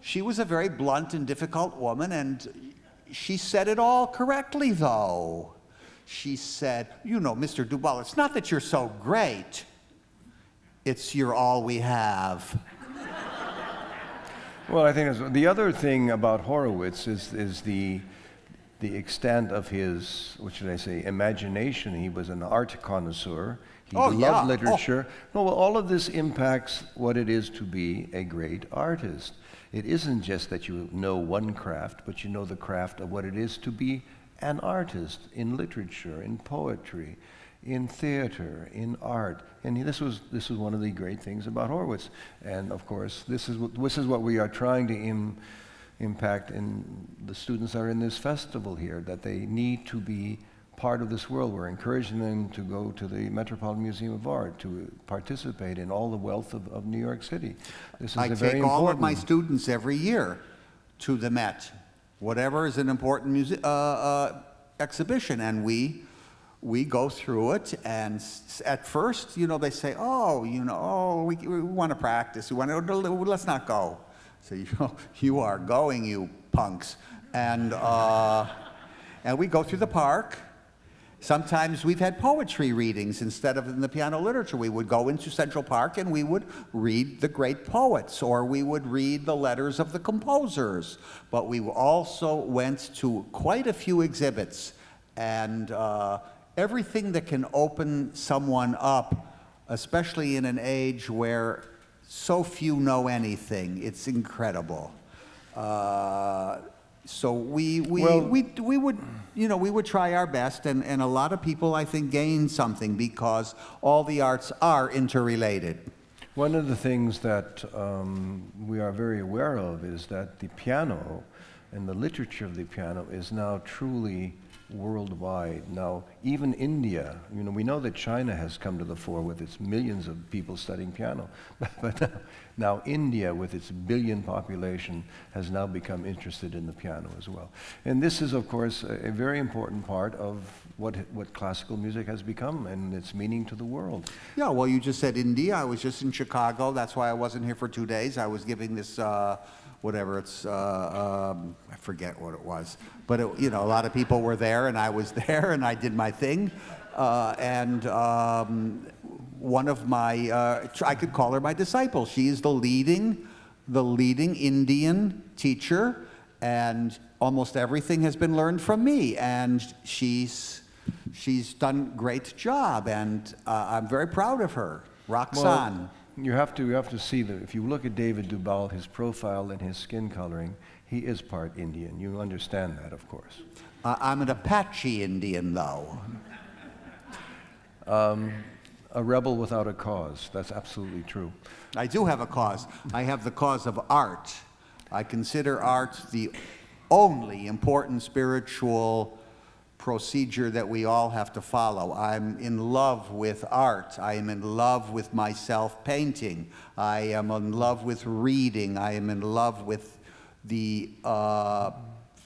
she was a very blunt and difficult woman, and she said it all correctly, though. She said, you know, Mr. Dubal, it's not that you're so great, it's you're all we have. Well, I think the other thing about Horowitz is the extent of his, what should I say, imagination. He was an art connoisseur. He loved literature. No, well, all of this impacts what it is to be a great artist. It isn't just that you know one craft, but you know the craft of what it is to be an artist in literature, in poetry, in theater, in art. And this was one of the great things about Horowitz. And of course, this is what we are trying to impact in the students that are in this festival here, that they need to be part of this world. We're encouraging them to go to the Metropolitan Museum of Art, to participate in all the wealth of New York City. This is I take all of my students every year to the Met, whatever is an important exhibition, and we go through it, and at first, you know, they say, we want to practice, let's not go. So, you know, you are going, you punks. And we go through the park. Sometimes we've had poetry readings instead of in the piano literature. We would go into Central Park and we would read the great poets, or we would read the letters of the composers. But we also went to quite a few exhibits, and everything that can open someone up, especially in an age where so few know anything. It's incredible. So we would try our best, and a lot of people, I think, gain something because all the arts are interrelated. One of the things that we are very aware of is that the piano and the literature of the piano is now truly worldwide. Now, even India, you know, we know that China has come to the fore with its millions of people studying piano, but now India, with its billion population, has now become interested in the piano as well. And this is, of course, a very important part of what classical music has become and its meaning to the world. Yeah, well, you just said India. I was just in Chicago. That's why I wasn't here for 2 days. I was giving this, whatever it's, I forget what it was. But, you know, a lot of people were there, and I was there, and I did my thing. One of my, I could call her my disciple. She is the leading Indian teacher, and almost everything has been learned from me. And she's done a great job, and I'm very proud of her. Roxanne. Well, you have to see that if you look at David Dubal, his profile and his skin coloring, he is part Indian. You understand that, of course. I'm an Apache Indian, though. A rebel without a cause. That's absolutely true. I do have a cause. I have the cause of art. I consider art the only important spiritual procedure that we all have to follow. I'm in love with art. I am in love with myself painting. I am in love with reading. I am in love with the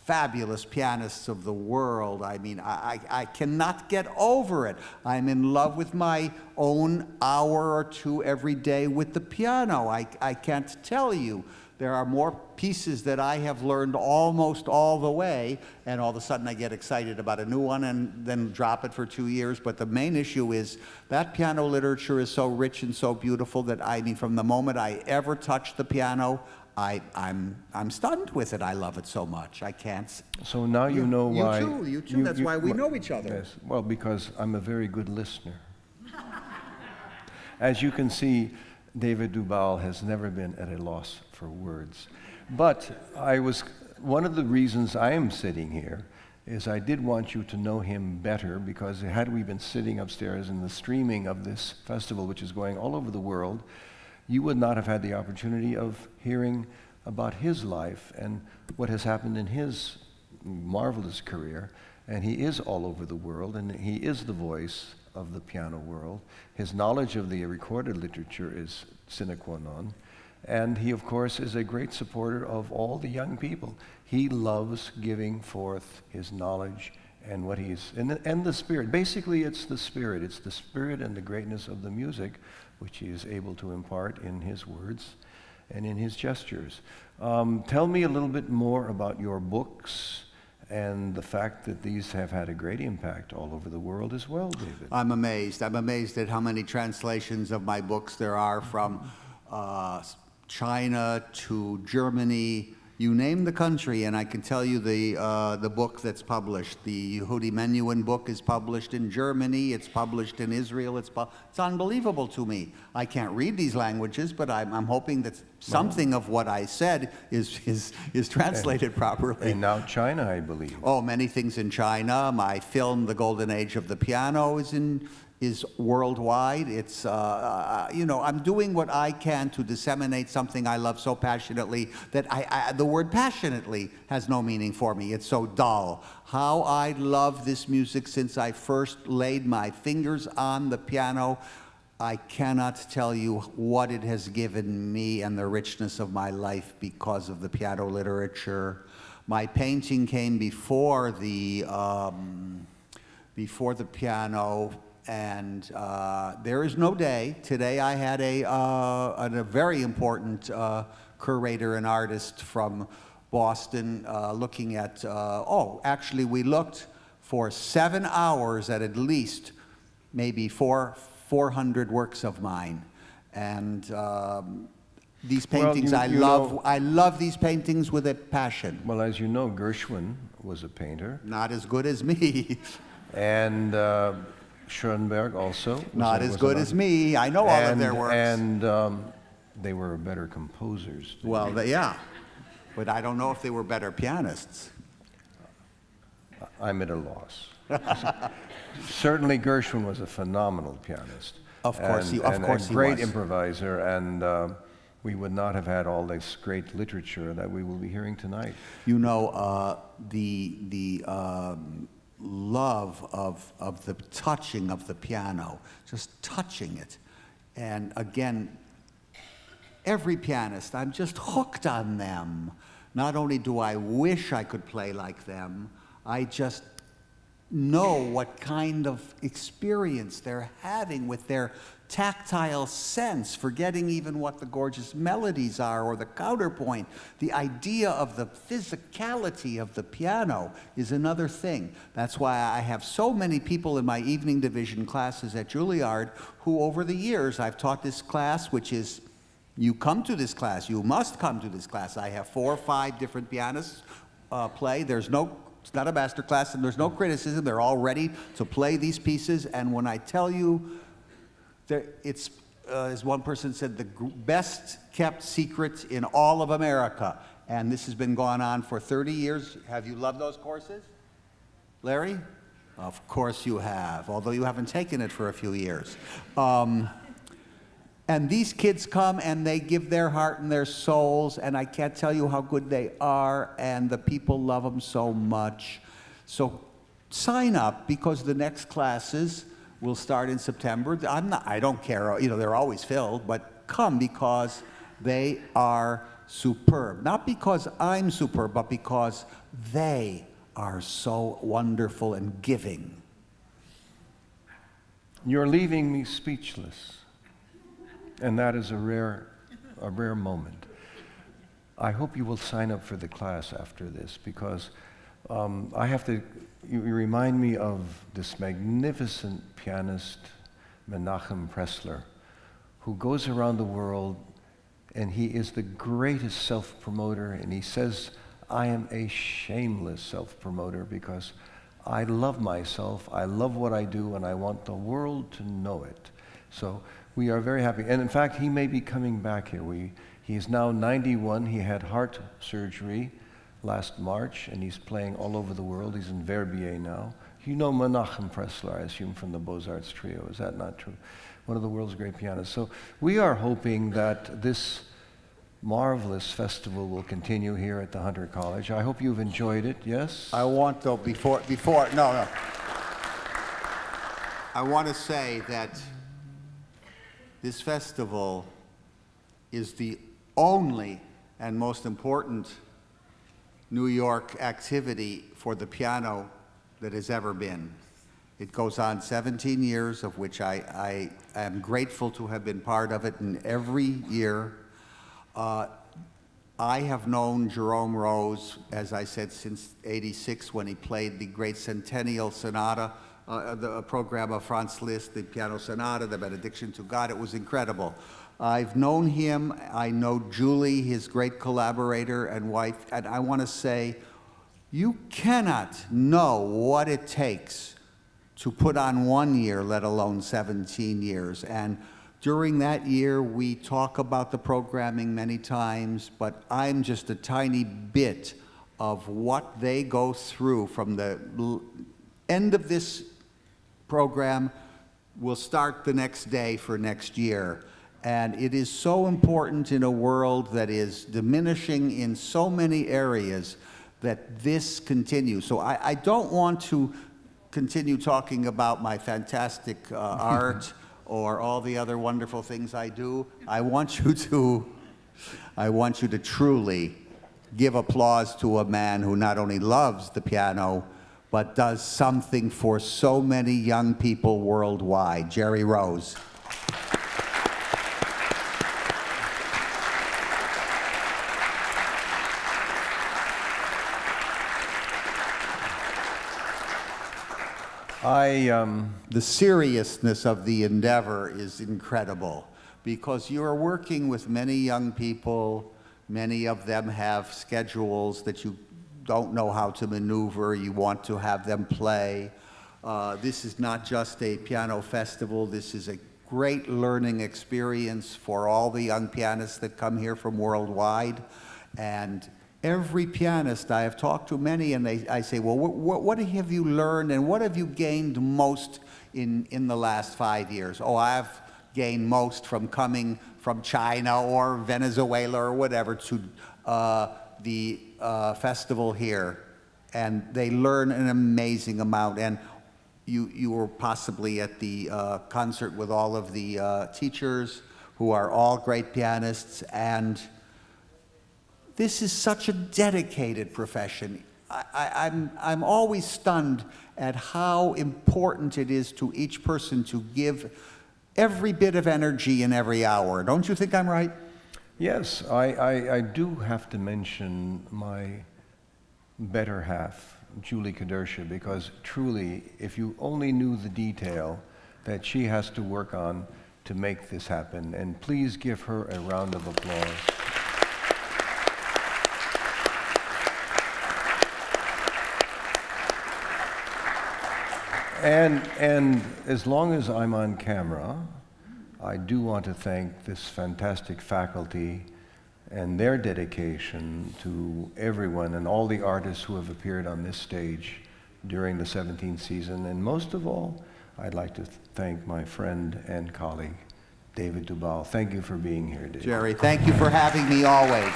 fabulous pianists of the world. I mean, I cannot get over it. I'm in love with my own hour or two every day with the piano. I can't tell you. There are more pieces that I have learned almost all the way, and all of a sudden I get excited about a new one and then drop it for 2 years. But the main issue is that piano literature is so rich and so beautiful that, I mean, from the moment I ever touch the piano, I'm stunned with it. I love it so much. I can't. So now you know why. You too. That's why we know each other. Yes. Well, because I'm a very good listener. As you can see, David Dubal has never been at a loss for words. But one of the reasons I am sitting here is I did want you to know him better, because had we been sitting upstairs in the streaming of this festival, which is going all over the world, you would not have had the opportunity of hearing about his life and what has happened in his marvelous career. And he is all over the world, and he is the voice of the piano world. His knowledge of the recorded literature is sine qua non. And he, of course, is a great supporter of all the young people. He loves giving forth his knowledge and what he's, and the spirit. Basically, it's the spirit. It's the spirit and the greatness of the music which he is able to impart in his words and in his gestures. Tell me a little bit more about your books and the fact that these have had a great impact all over the world as well, David. I'm amazed. I'm amazed at how many translations of my books there are from China to Germany. You name the country, and I can tell you the book that's published. The Yehudi Menuhin book is published in Germany. It's published in Israel. It's unbelievable to me. I can't read these languages, but I'm hoping that something of what I said is translated properly. And now China, I believe. Oh, many things in China. My film, The Golden Age of the Piano, is worldwide. It's, you know, I'm doing what I can to disseminate something I love so passionately that the word passionately has no meaning for me. It's so dull. How I love this music since I first laid my fingers on the piano. I cannot tell you what it has given me and the richness of my life because of the piano literature. My painting came before the piano. And there is no day. Today I had a very important curator and artist from Boston looking at, actually we looked for 7 hours at least maybe 400 works of mine. And these paintings, well, I love these paintings with a passion. Well, as you know, Gershwin was a painter. Not as good as me. And Schoenberg also. Not as good as me. I know all of their works. And they were better composers. Well, yeah. But I don't know if they were better pianists. I'm at a loss. Certainly Gershwin was a phenomenal pianist. Of course he was. A great improviser, and we would not have had all this great literature that we will be hearing tonight. You know, love of the touching of the piano, just touching it. And again, every pianist, I'm just hooked on them. Not only do I wish I could play like them, I just know what kind of experience they're having with their tactile sense, forgetting even what the gorgeous melodies are or the counterpoint. The idea of the physicality of the piano is another thing. That's why I have so many people in my evening division classes at Juilliard who over the years I've taught this class, which is, you come to this class, you must come to this class. I have 4 or 5 different pianists play. It's not a master class and there's no criticism. They're all ready to play these pieces. And when I tell you, it's, as one person said, the best kept secret in all of America. And this has been going on for 30 years. Have you loved those courses? Larry? Of course you have, although you haven't taken it for a few years. And these kids come and they give their heart and their souls, and I can't tell you how good they are, and the people love them so much. So sign up, because the next classes will start in September. I don't care, you know, they're always filled, but come because they are superb. Not because I'm superb, but because they are so wonderful and giving. You're leaving me speechless. And that is a rare moment. I hope you will sign up for the class after this, because you remind me of this magnificent pianist, Menachem Pressler, who goes around the world and he is the greatest self-promoter, and he says, I am a shameless self-promoter because I love myself, I love what I do, and I want the world to know it. So we are very happy. And in fact, he may be coming back here. He is now 91. He had heart surgery last March, and he's playing all over the world. He's in Verbier now. You know Menachem Pressler, I assume, from the Beaux-Arts Trio. Is that not true? One of the world's great pianists. So we are hoping that this marvelous festival will continue here at the Hunter College. I hope you've enjoyed it, yes? I want, though, no. I want to say that this festival is the only and most important New York activity for the piano that has ever been. It goes on 17 years, of which I am grateful to have been part of it, and every year. I have known Jerome Rose, as I said, since '86 when he played the great Centennial Sonata, the program of Franz Liszt, the Piano Sonata, the Benediction to God. It was incredible. I've known him. I know Julie, his great collaborator and wife, and I want to say, you cannot know what it takes to put on 1 year, let alone 17 years. And during that year, we talk about the programming many times, but I'm just a tiny bit of what they go through from the end of this program. Will start the next day for next year. And it is so important in a world that is diminishing in so many areas that this continues. So I don't want to continue talking about my fantastic art or all the other wonderful things I do. I want you to truly give applause to a man who not only loves the piano, but does something for so many young people worldwide. Jerry Rose. The seriousness of the endeavor is incredible, because you're working with many young people. Many of them have schedules that you don't know how to maneuver. You want to have them play. This is not just a piano festival. This is a great learning experience for all the young pianists that come here from worldwide. And every pianist, I have talked to many, and I say, well, what have you learned and what have you gained most in the last 5 years? Oh, I've gained most from coming from China or Venezuela or whatever to the festival here. and they learn an amazing amount. And you were possibly at the concert with all of the teachers who are all great pianists, and this is such a dedicated profession. I'm always stunned at how important it is to each person to give every bit of energy in every hour. Don't you think I'm right? Yes, I do have to mention my better half, Julie Kadersha, because truly, if you only knew the detail that she has to work on to make this happen, and please give her a round of applause. And as long as I'm on camera, I do want to thank this fantastic faculty and their dedication to everyone and all the artists who have appeared on this stage during the 17th season. And most of all, I'd like to thank my friend and colleague, David Dubal. Thank you for being here, David. Jerry, thank you for having me always.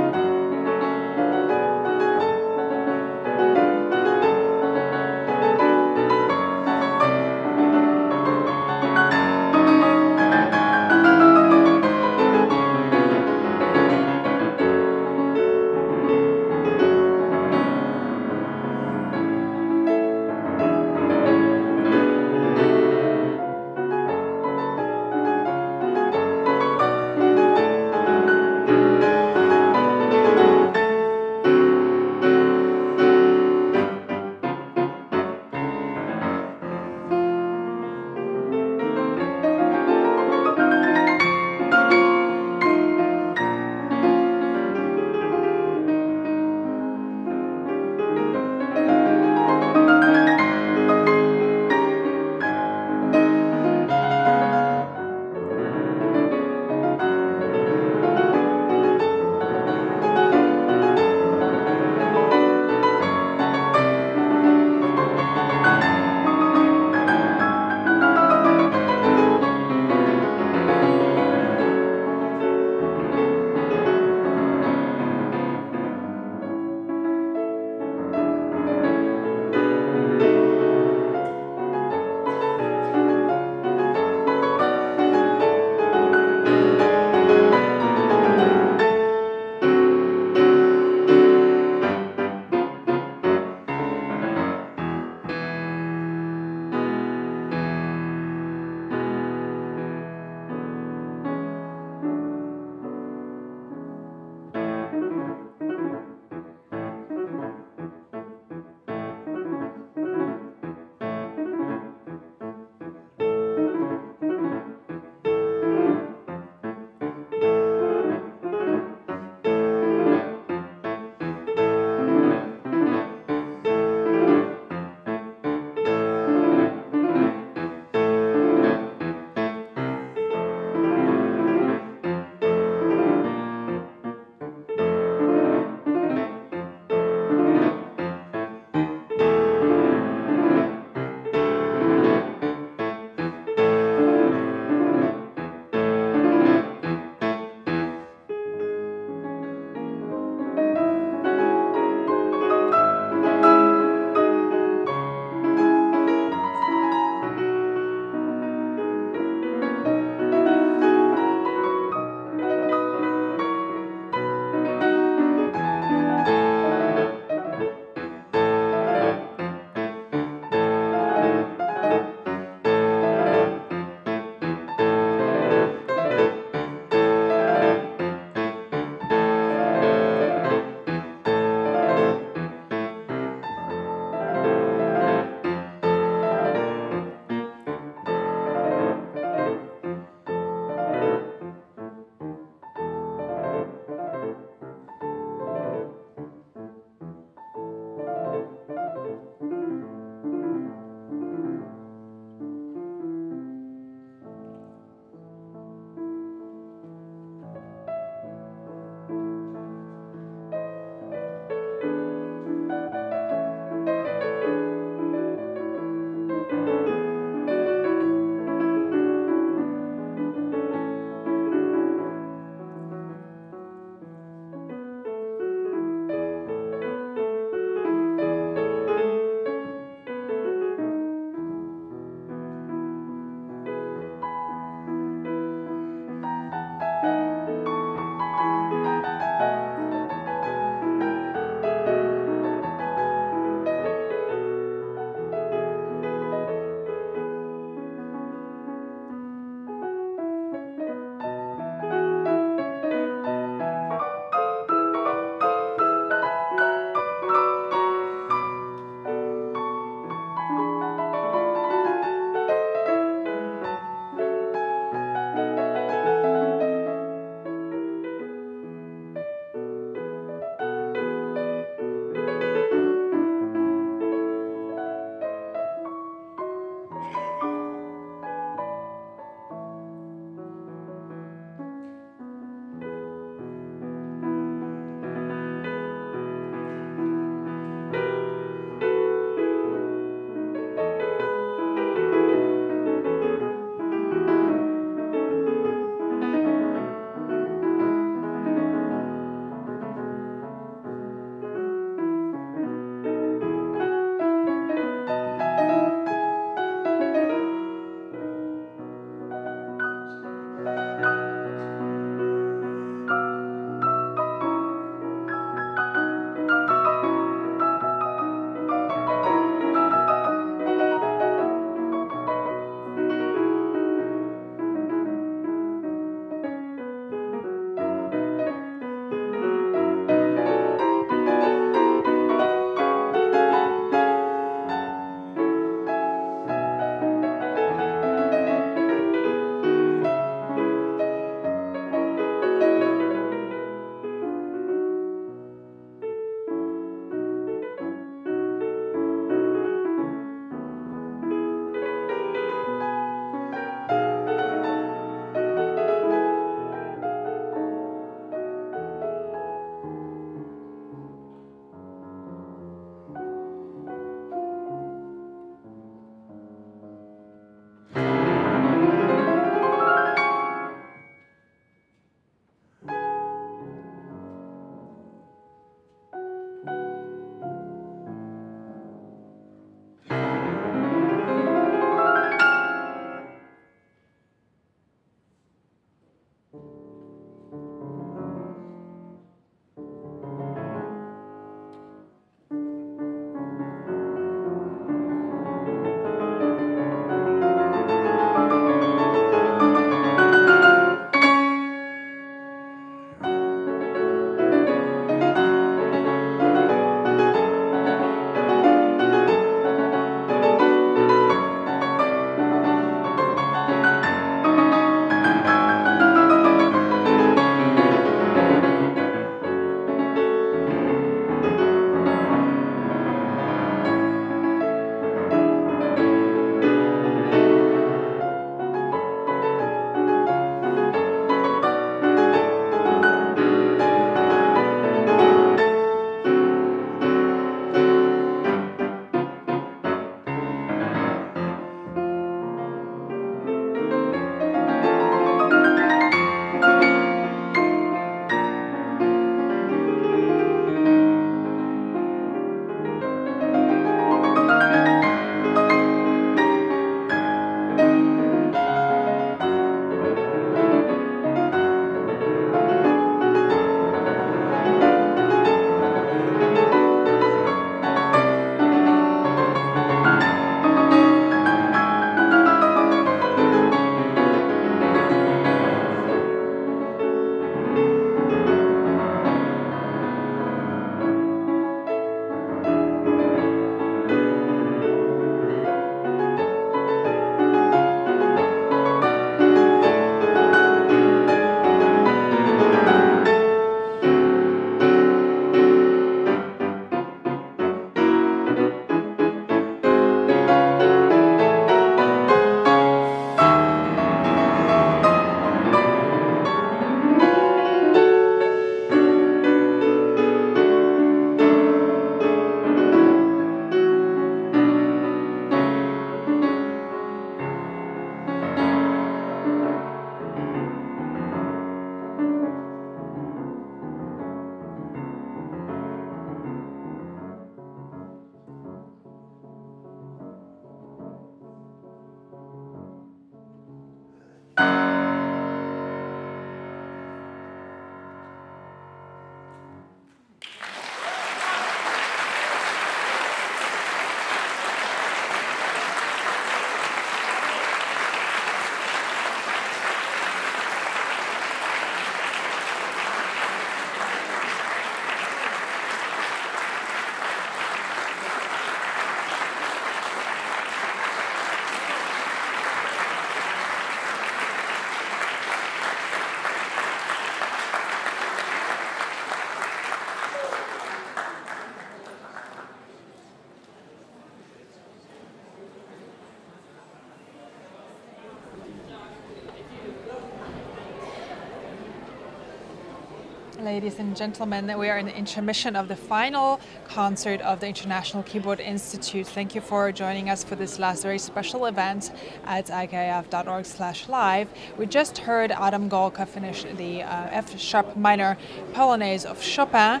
Ladies and gentlemen, we are in the intermission of the final concert of the International Keyboard Institute. Thank you for joining us for this last very special event at ikif.org/live. We just heard Adam Golka finish the F-sharp minor Polonaise of Chopin.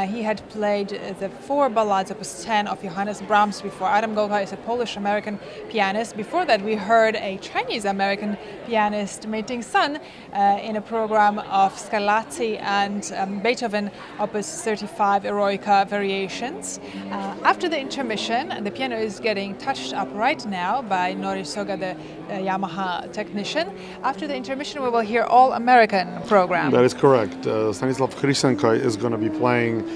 He had played the 4 Ballades opus 10 of Johannes Brahms before. Adam Golka is a Polish-American pianist. Before that, we heard a Chinese-American pianist, Mei-Ting's son, in a program of Scarlatti and Beethoven opus 35 Eroica variations. After the intermission, the piano is getting touched up right now by Nori Soga, the Yamaha technician. After the intermission, we will hear all American program. That is correct. Stanislav Khristenko is going to be playing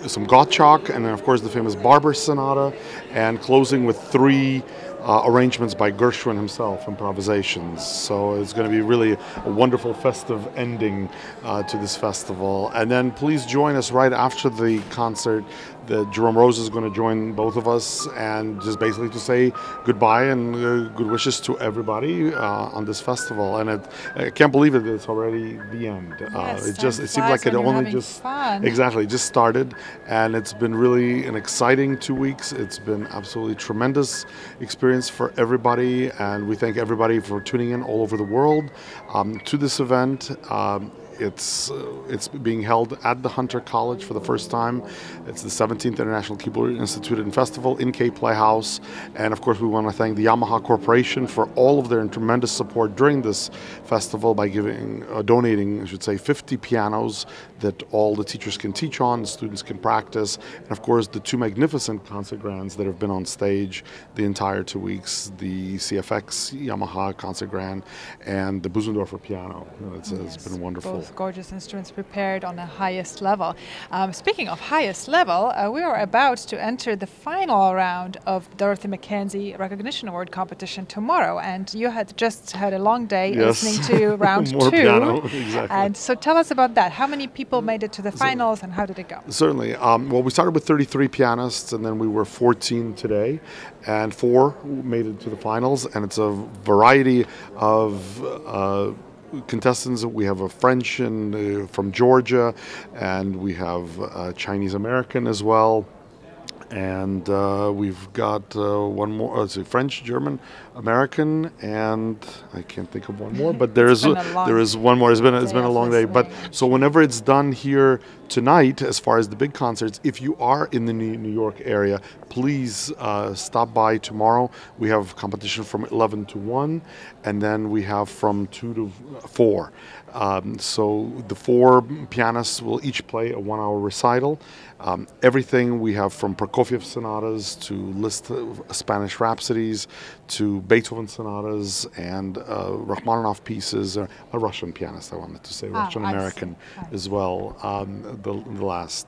some Gottschalk, and then of course the famous Barber Sonata, and closing with 3 arrangements by Gershwin himself, improvisations. So it's going to be really a wonderful festive ending to this festival. And then please join us right after the concert. Jerome Rose is going to join both of us, and just basically to say goodbye and good wishes to everybody on this festival. And I can't believe it, it's already the end. Yes, it seems like it only just started, and it's been really an exciting 2 weeks. It's been absolutely tremendous experience for everybody, and we thank everybody for tuning in all over the world to this event. It's being held at the Hunter College for the first time. It's the 17th International Keyboard Institute and Festival in Kaye Playhouse. And of course we want to thank the Yamaha Corporation for all of their tremendous support during this festival by donating, I should say, 50 pianos that all the teachers can teach on, the students can practice. And of course the 2 magnificent concert grands that have been on stage the entire 2 weeks, the CFX Yamaha concert grand and the Busendorfer piano. It's been wonderful. Gorgeous instruments prepared on the highest level. Speaking of highest level, we are about to enter the final round of Dorothy Mackenzie Recognition Award competition tomorrow, and you had just had a long day listening to round 2. Piano, exactly. And so tell us about that. How many people made it to the finals, and how did it go? Certainly. Well, we started with 33 pianists, and then we were 14 today, and 4 made it to the finals, and it's a variety of contestants. We have a French from Georgia, and we have Chinese American as well, and we've got one more, French, German, American, and I can't think of one more, but there is one more. It's been a long day. But so whenever it's done here tonight, as far as the big concerts, if you are in the New York area, please stop by tomorrow. We have competition from 11 to 1, and then we have from 2 to 4. So the 4 pianists will each play a 1-hour recital. Everything we have from Prokofiev sonatas to Liszt Spanish Rhapsodies to Beethoven sonatas and Rachmaninoff pieces. A Russian pianist, I wanted to say, Russian American as well. The last.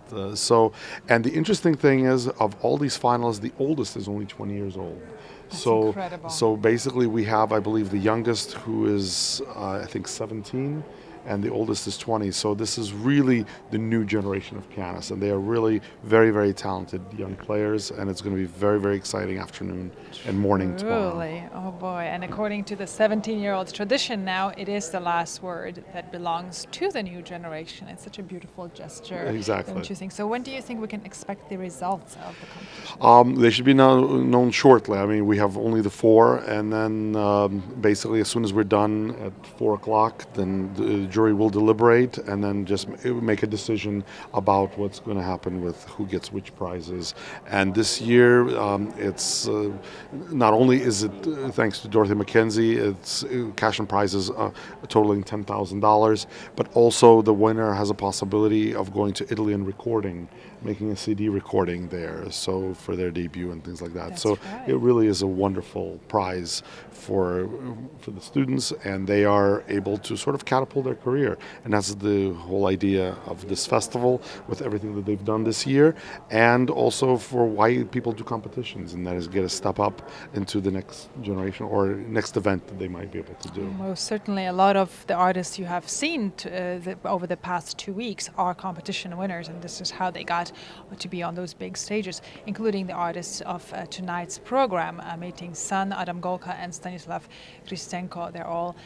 And the interesting thing is, of all these finalists, the oldest is only 20 years old. That's incredible. So basically we have, I believe, the youngest who is, I think, 17, and the oldest is 20. So this is really the new generation of pianists, and they are really very, very talented young players, and it's going to be very, very exciting afternoon and morning tomorrow. Really? Oh boy. And according to the 17-year-old tradition now, it is the last word that belongs to the new generation. It's such a beautiful gesture. Exactly. Don't you think? So when do you think we can expect the results of the competition? They should be known shortly. I mean, we have only the 4, and then basically as soon as we're done at 4 o'clock, then the jury will deliberate and then just make a decision about what's going to happen with who gets which prizes. And this year, it's not only is it thanks to Dorothy Mackenzie, it's cash and prizes totaling $10,000, but also the winner has a possibility of going to Italy and recording, making a CD recording there, so for their debut and things like that. That's so right. It really is a wonderful prize for the students, and they are able to sort of catapult their career. And that's the whole idea of this festival, with everything that they've done this year, and also for why people do competitions, and that is get a step up into the next generation or next event that they might be able to do. Most certainly, a lot of the artists you have seen over the past 2 weeks are competition winners, and this is how they got not to be on those big stages, including the artists of tonight's program, Mei-Ting's son, Adam Golka, and Stanislav Khristenko. They're all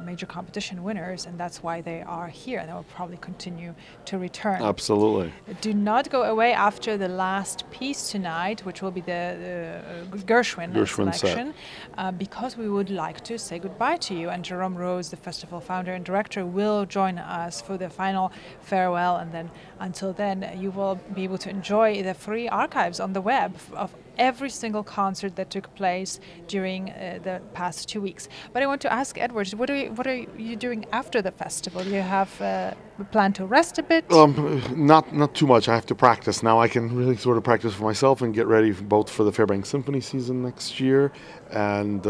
major competition winners, and that's why they are here, and they will probably continue to return. Absolutely. Do not go away after the last piece tonight, which will be the Gershwin selection, because we would like to say goodbye to you. And Jerome Rose, the festival founder and director, will join us for the final farewell. And then until then, you will be able to enjoy the free archives on the web of every single concert that took place during the past 2 weeks. But I want to ask Edward, what are you doing after the festival? You have plan to rest a bit? Not too much. I have to practice now. I can really sort of practice for myself and get ready both for the Fairbanks Symphony season next year and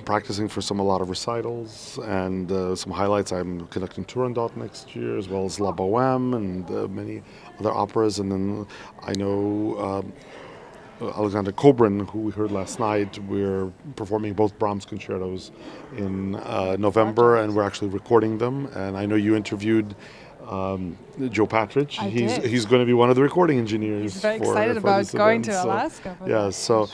practicing for a lot of recitals and some highlights. I'm conducting Turandot next year, as well as La Bohème and many other operas. And then I know Alexander Kobrin, who we heard last night, we're performing both Brahms concertos in November, and we're actually recording them. And I know you interviewed Joe Patridge. He's going to be one of the recording engineers. He's very excited about going to Alaska. Yeah, so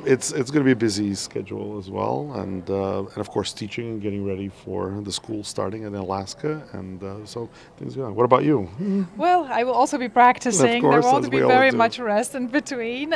it's going to be a busy schedule as well, and of course teaching and getting ready for the school starting in Alaska, and so things going on. What about you? Well, I will also be practicing. Of course, there won't be very much rest in between.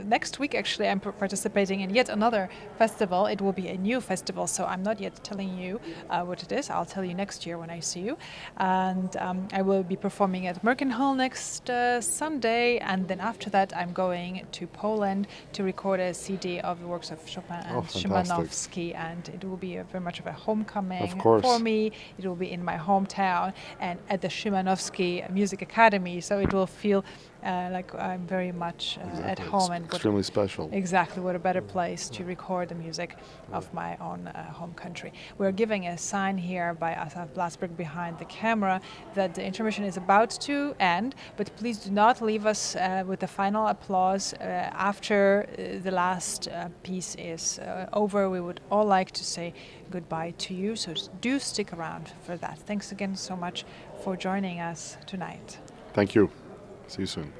Next week, actually, I'm participating in yet another festival. It will be a new festival, so I'm not yet telling you what it is. I'll tell you next year when I see you. And I will be performing at Merkenhall next Sunday, and then after that I'm going to Poland to record a CD of the works of Chopin and Szymanowski, and it will be very much of a homecoming for me. It will be in my hometown and at the Szymanowski Music Academy, so it will feel like I'm very much at home. And extremely special. Exactly, what a better place to record the music of my own home country. We're giving a sign here by Asaf Blasberg behind the camera that the intermission is about to end, but please do not leave us with the final applause after the last piece is over. We would all like to say goodbye to you, so do stick around for that. Thanks again so much for joining us tonight. Thank you. See you soon.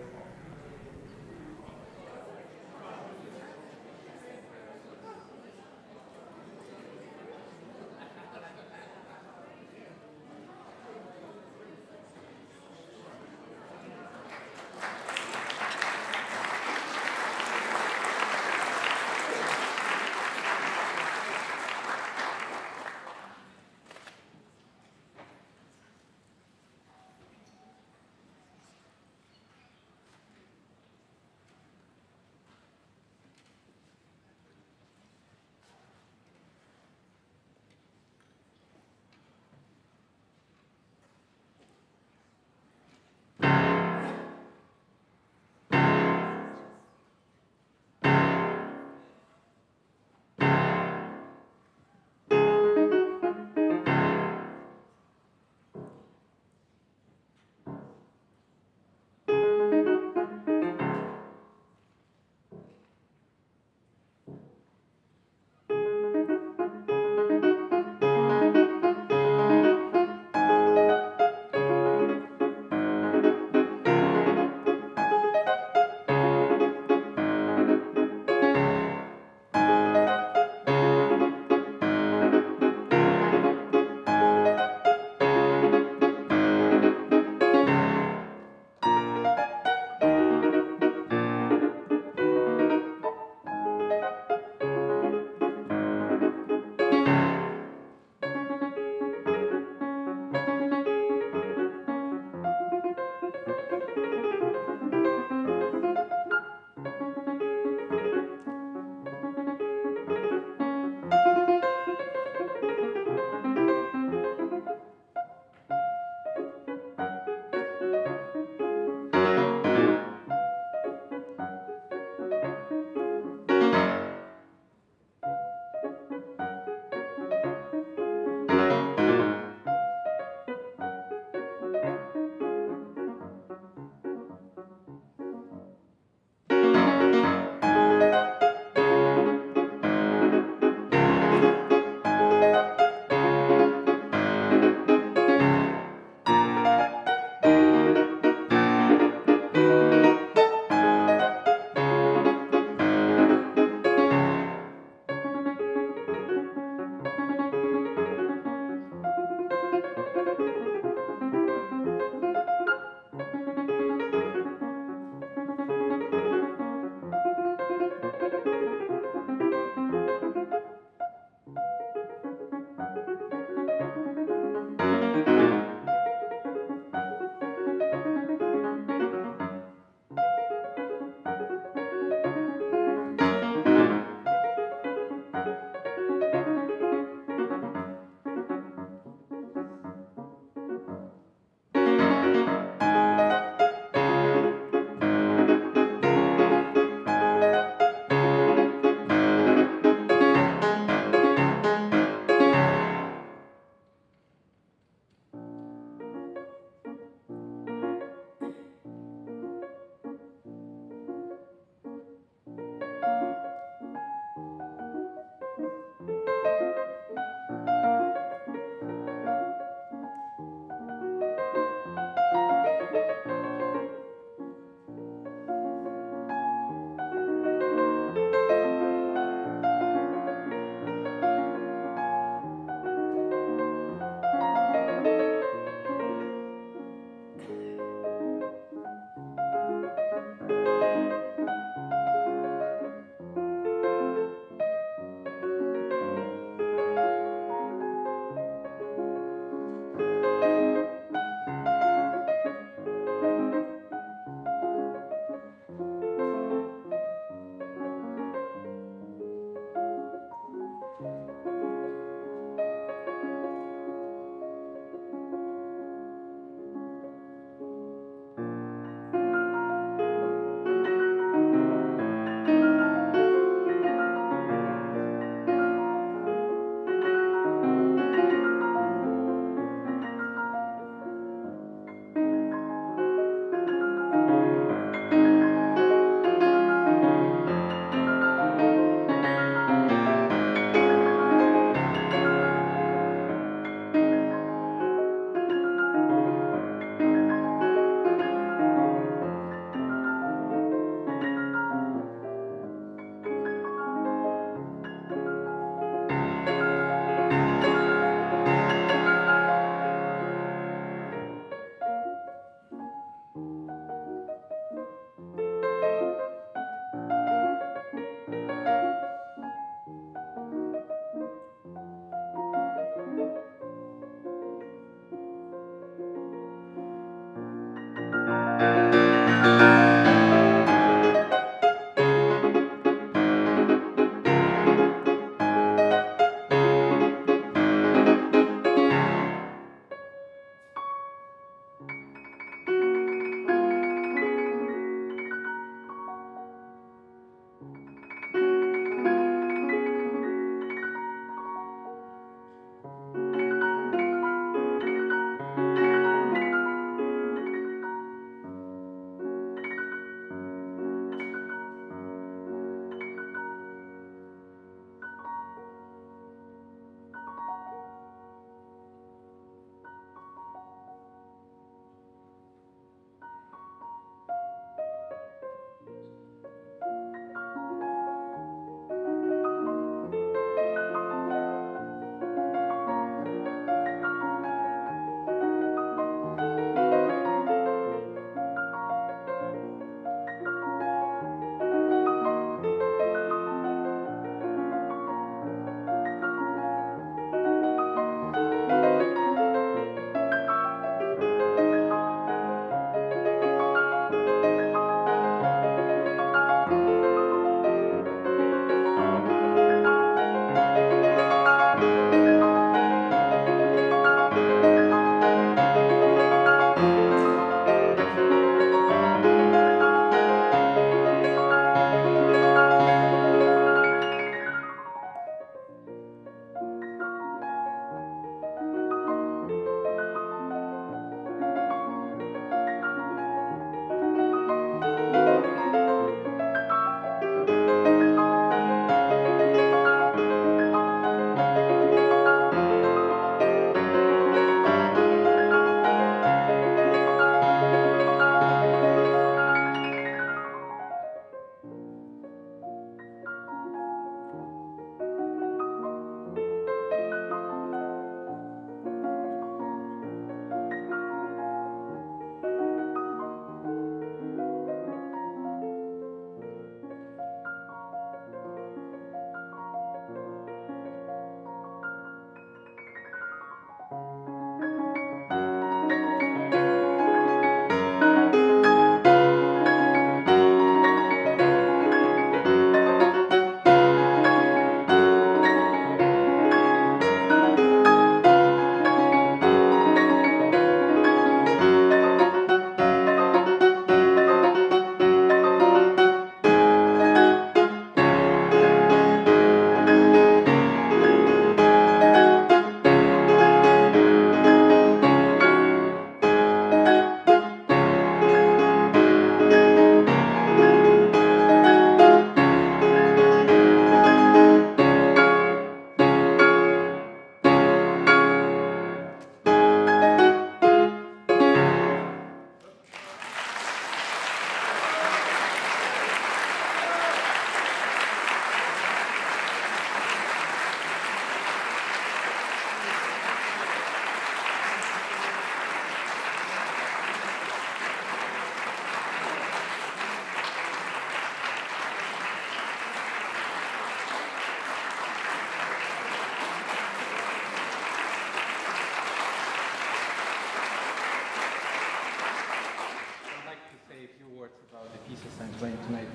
playing tonight.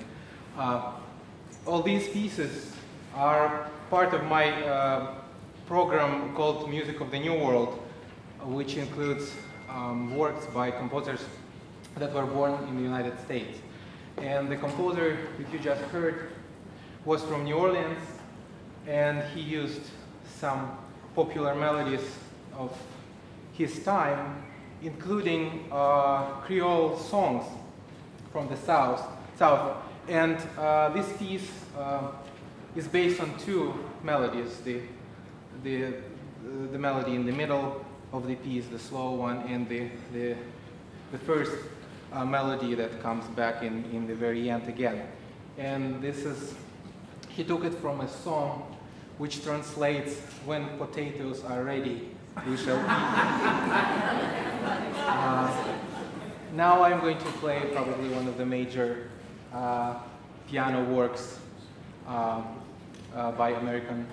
All these pieces are part of my program called Music of the New World, which includes works by composers that were born in the United States. And the composer that you just heard was from New Orleans, and he used some popular melodies of his time, including Creole songs from the South. And this piece is based on two melodies, the melody in the middle of the piece, the slow one, and the first melody that comes back in the very end again. And he took it from a song which translates, "When potatoes are ready, we shall eat." Now I'm going to play probably one of the major piano works by American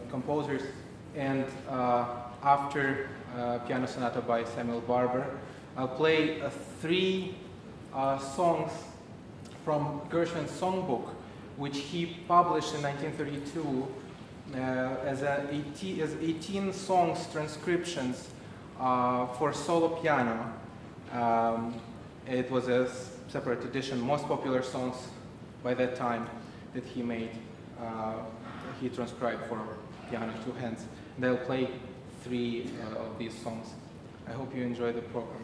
composers, and after Piano Sonata by Samuel Barber, I'll play three songs from Gershwin's Songbook, which he published in 1932 as 18 songs transcriptions for solo piano. It was a separate edition, most popular songs by that time that he made. He transcribed for piano, two hands. And I'll play three of these songs. I hope you enjoy the program.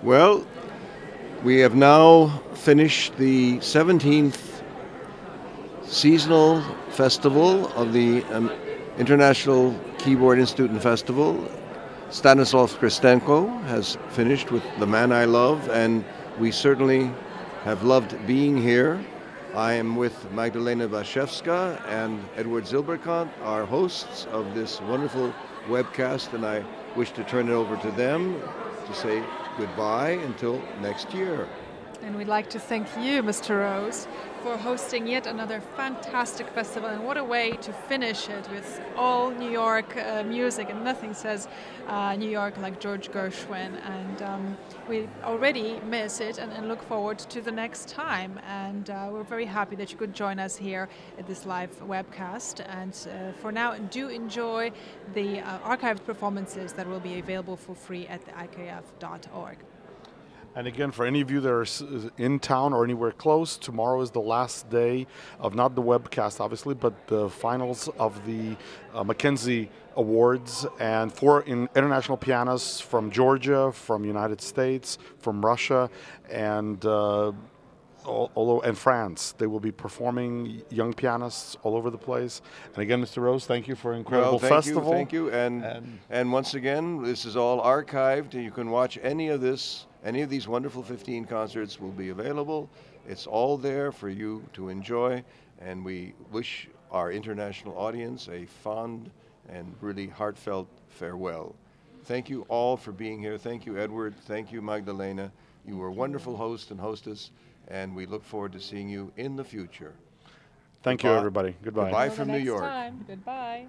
Well, we have now finished the 17th seasonal festival of the International Keyboard Institute and Festival. Stanislav Khristenko has finished with The Man I Love, and we certainly have loved being here. I am with Magdalena Baczewska and Eduard Zilberkant, our hosts of this wonderful webcast, and I wish to turn it over to them to say goodbye until next year. And we'd like to thank you, Mr. Rose, for hosting yet another fantastic festival. And what a way to finish it with all New York music. And nothing says New York like George Gershwin. And we already miss it and look forward to the next time. And we're very happy that you could join us here at this live webcast. And for now, do enjoy the archived performances that will be available for free at the IKIF.org. And again, for any of you that are in town or anywhere close, tomorrow is the last day of not the webcast, obviously, but the finals of the Mackenzie Awards, and 4 international pianists from Georgia, from United States, from Russia, and and France. They will be performing, young pianists all over the place. And again, Mr. Rose, thank you for an incredible festival. Thank you. And once again, this is all archived. You can watch any of these wonderful 15 concerts will be available. It's all there for you to enjoy, and we wish our international audience a fond and really heartfelt farewell. Thank you all for being here. Thank you, Eduard. Thank you, Magdalena. You were a wonderful host and hostess, and we look forward to seeing you in the future. Thank you, everybody. Goodbye. Goodbye from New York. Goodbye.